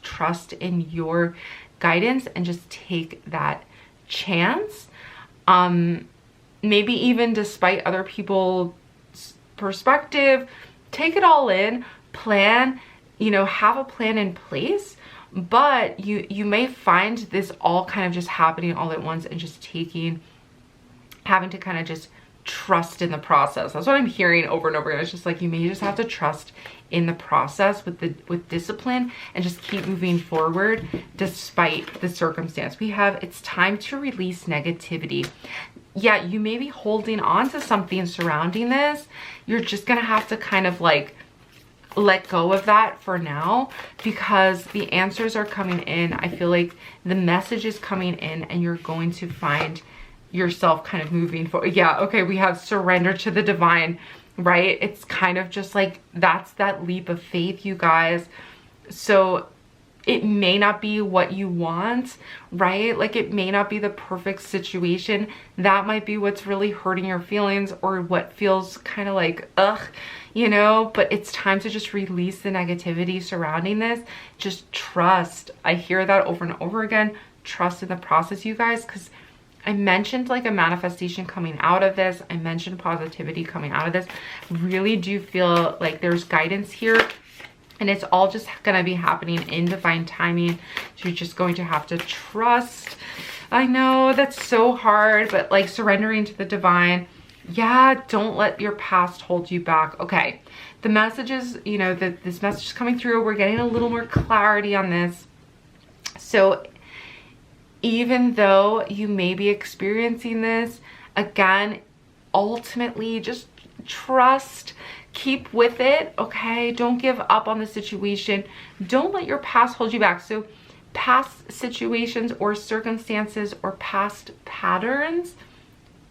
trust in your guidance and just take that chance. Maybe even despite other people's perspective, take it all in, plan, have a plan in place, but you may find this all kind of just happening all at once and just having to kind of just trust in the process. That's what I'm hearing over and over again. It's just like you may just have to trust in the process with discipline and just keep moving forward despite the circumstance. It's time to release negativity. Yeah, you may be holding on to something surrounding this. You're just gonna have to kind of like let go of that for now, because the answers are coming in. I feel like the message is coming in and you're going to find yourself kind of moving forward. Yeah, okay, we have surrender to the divine, right? It's kind of just like that's that leap of faith, you guys. So it may not be what you want, right? Like it may not be the perfect situation. That might be what's really hurting your feelings, or what feels kind of like ugh, but it's time to just release the negativity surrounding this. Just trust. I hear that over and over again. Trust in the process, you guys, because I mentioned like a manifestation coming out of this. I mentioned positivity coming out of this. Really do feel like there's guidance here, and it's all just gonna be happening in divine timing. So you're just going to have to trust. I know that's so hard, but like surrendering to the divine. Yeah, don't let your past hold you back. Okay, the messages, this message is coming through. We're getting a little more clarity on this. So even though you may be experiencing this, again, ultimately just trust, keep with it, okay? Don't give up on the situation. Don't let your past hold you back. So past situations or circumstances or past patterns,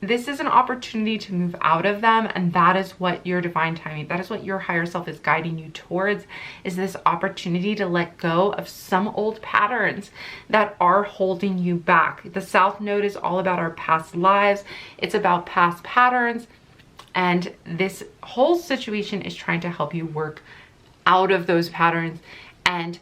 this is an opportunity to move out of them, and that is what your divine timing, that is what your higher self is guiding you towards, is this opportunity to let go of some old patterns that are holding you back. The South Node is all about our past lives. It's about past patterns, and this whole situation is trying to help you work out of those patterns and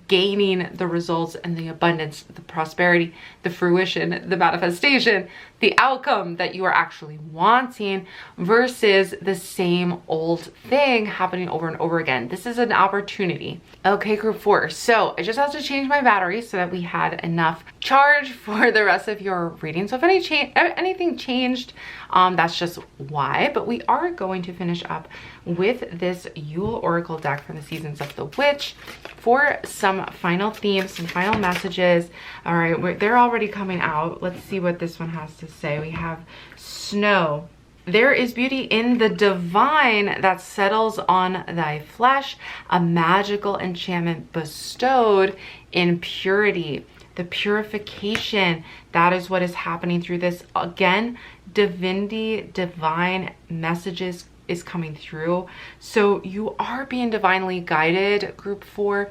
gaining the results and the abundance, the prosperity, the fruition, the manifestation, the outcome that you are actually wanting, versus the same old thing happening over and over again. This is an opportunity. Okay, group 4. So I just have to change my battery so that we had enough charge for the rest of your reading. So if anything changed, that's just why. But we are going to finish up with this Yule Oracle deck from the Seasons of the Witch for some final themes, some final messages. All right, they're already coming out. Let's see what this one has to say. We have snow. There is beauty in the divine that settles on thy flesh, a magical enchantment bestowed in purity. The purification, that is what is happening through this. Again, divinity, divine messages is coming through. So you are being divinely guided, group 4,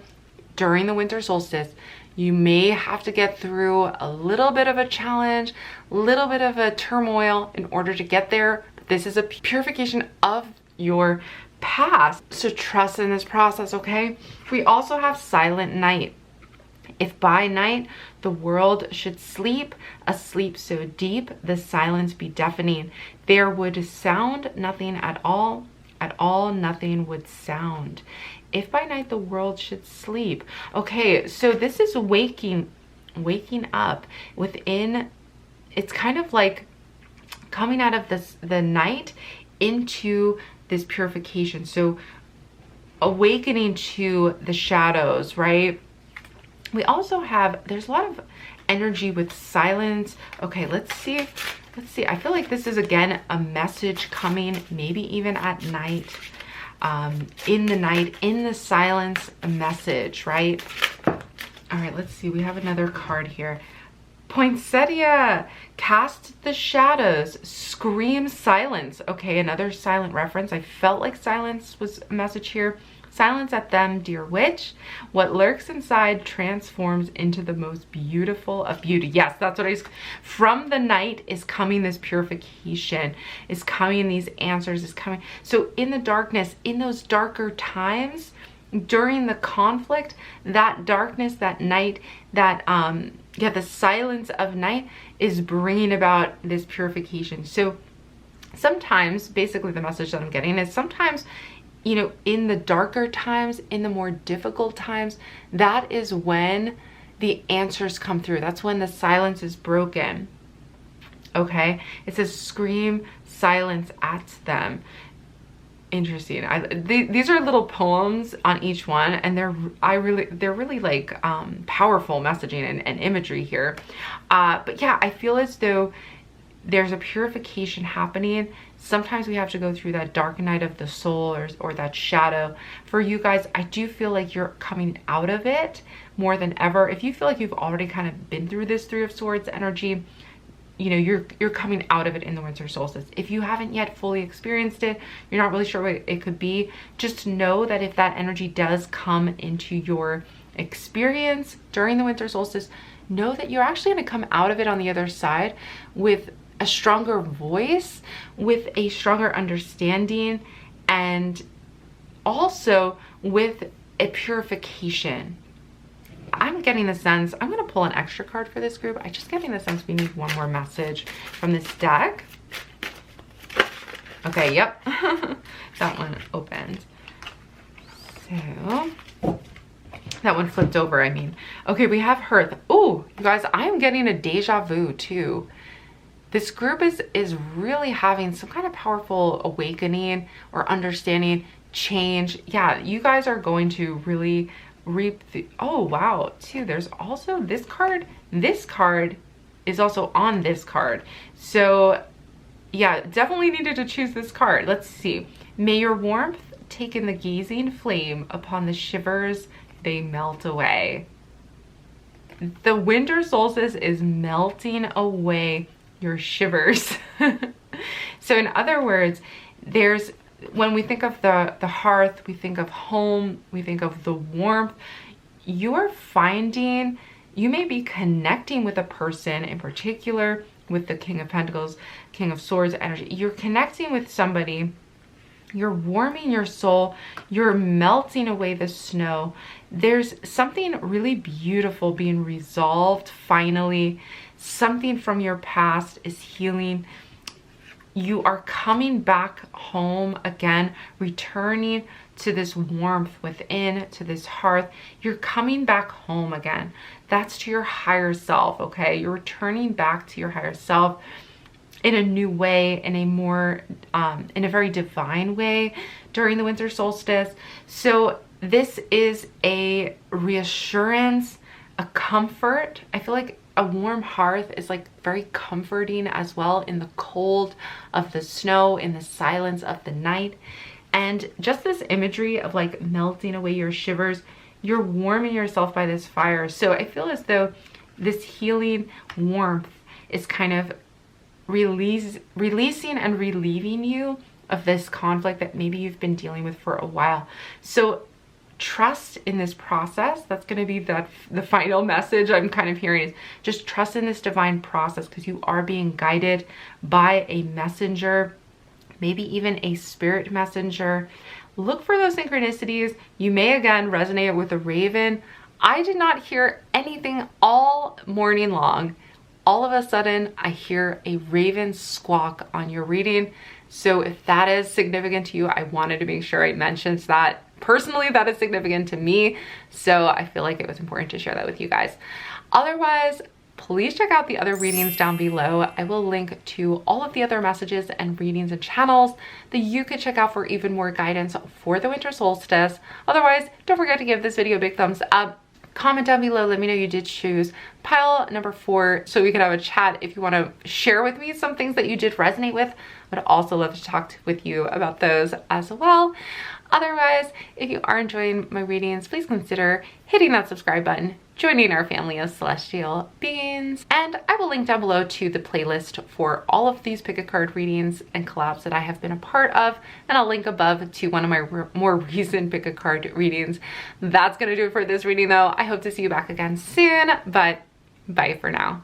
during the winter solstice. You may have to get through a little bit of a challenge, a little bit of a turmoil in order to get there. But this is a purification of your past. So trust in this process, okay? We also have silent night. If by night the world should sleep, a sleep so deep, the silence be deafening, there would sound nothing at all nothing would sound. If by night the world should sleep. Okay, so this is waking up within, it's kind of like coming out of the night into this purification. So awakening to the shadows, right? We also have, there's a lot of energy with silence. Okay, let's see. I feel like this is, again, a message coming, maybe even at night. In the night, in the silence, a message, right? All right, let's see. We have another card here. Poinsettia, cast the shadows, scream silence. Okay, another silent reference. I felt like silence was a message here. Silence at them, dear witch. What lurks inside transforms into the most beautiful of beauty. Yes, that's what I was. From the night is coming this purification, is coming these answers, is coming. So in the darkness, in those darker times, during the conflict, that darkness, that night, that, yeah, the silence of night is bringing about this purification. So sometimes, basically the message that I'm getting is sometimes, you know, in the darker times, in the more difficult times, that is when the answers come through. That's when the silence is broken. Okay? It says scream silence at them. Interesting. These are little poems on each one, and they're really like powerful messaging and imagery here. But yeah, I feel as though there's a purification happening. Sometimes we have to go through that dark night of the soul or that shadow. For you guys, I do feel like you're coming out of it more than ever. If you feel like you've already kind of been through this 3 of Swords energy, you know, you're coming out of it in the winter solstice. If you haven't yet fully experienced it, you're not really sure what it could be, just know that if that energy does come into your experience during the winter solstice, know that you're actually going to come out of it on the other side with a stronger voice, with a stronger understanding, and also with a purification. I'm getting the sense, I'm going to pull an extra card for this group. I'm just getting the sense we need one more message from this deck. Okay, yep. That one opened. So, that one flipped over, I mean. Okay, we have Hearth. Oh, you guys, I am getting a deja vu too. This group is really having some kind of powerful awakening or understanding, change. Yeah, you guys are going to really reap the, oh wow, too, there's also this card. This card is also on this card. So yeah, definitely needed to choose this card. Let's see. May your warmth take in the gazing flame, upon the shivers they melt away. The winter solstice is melting away your shivers. So in other words, there's, when we think of the hearth, we think of home, we think of the warmth. You're finding, you may be connecting with a person in particular, with the King of Pentacles, King of Swords energy. You're connecting with somebody, you're warming your soul, you're melting away the snow. There's something really beautiful being resolved finally. Something from your past is healing. You are coming back home again, returning to this warmth within, to this hearth. You're coming back home again. That's to your higher self, okay? You're returning back to your higher self in a new way, in a more, in a very divine way during the winter solstice. So this is a reassurance, a comfort. I feel like a warm hearth is like very comforting as well in the cold of the snow, in the silence of the night. And just this imagery of like melting away your shivers, you're warming yourself by this fire. So I feel as though this healing warmth is kind of releasing and relieving you of this conflict that maybe you've been dealing with for a while. So trust in this process. That's going to be the final message I'm kind of hearing, is just trust in this divine process, because you are being guided by a messenger, maybe even a spirit messenger. Look for those synchronicities. You may again resonate with a raven. I did not hear anything all morning long. All of a sudden, I hear a raven squawk on your reading. So if that is significant to you, I wanted to make sure I mentioned that. Personally, that is significant to me. So I feel like it was important to share that with you guys. Otherwise, please check out the other readings down below. I will link to all of the other messages and readings and channels that you could check out for even more guidance for the winter solstice. Otherwise, don't forget to give this video a big thumbs up. Comment down below, let me know you did choose pile number 4 so we could have a chat if you want to share with me some things that you did resonate with. I'd also love to talk with you about those as well. Otherwise, if you are enjoying my readings, please consider hitting that subscribe button, joining our family of celestial beings, and I will link down below to the playlist for all of these pick a card readings and collabs that I have been a part of, and I'll link above to one of my more recent pick a card readings. That's gonna do it for this reading though. I hope to see you back again soon, but bye for now.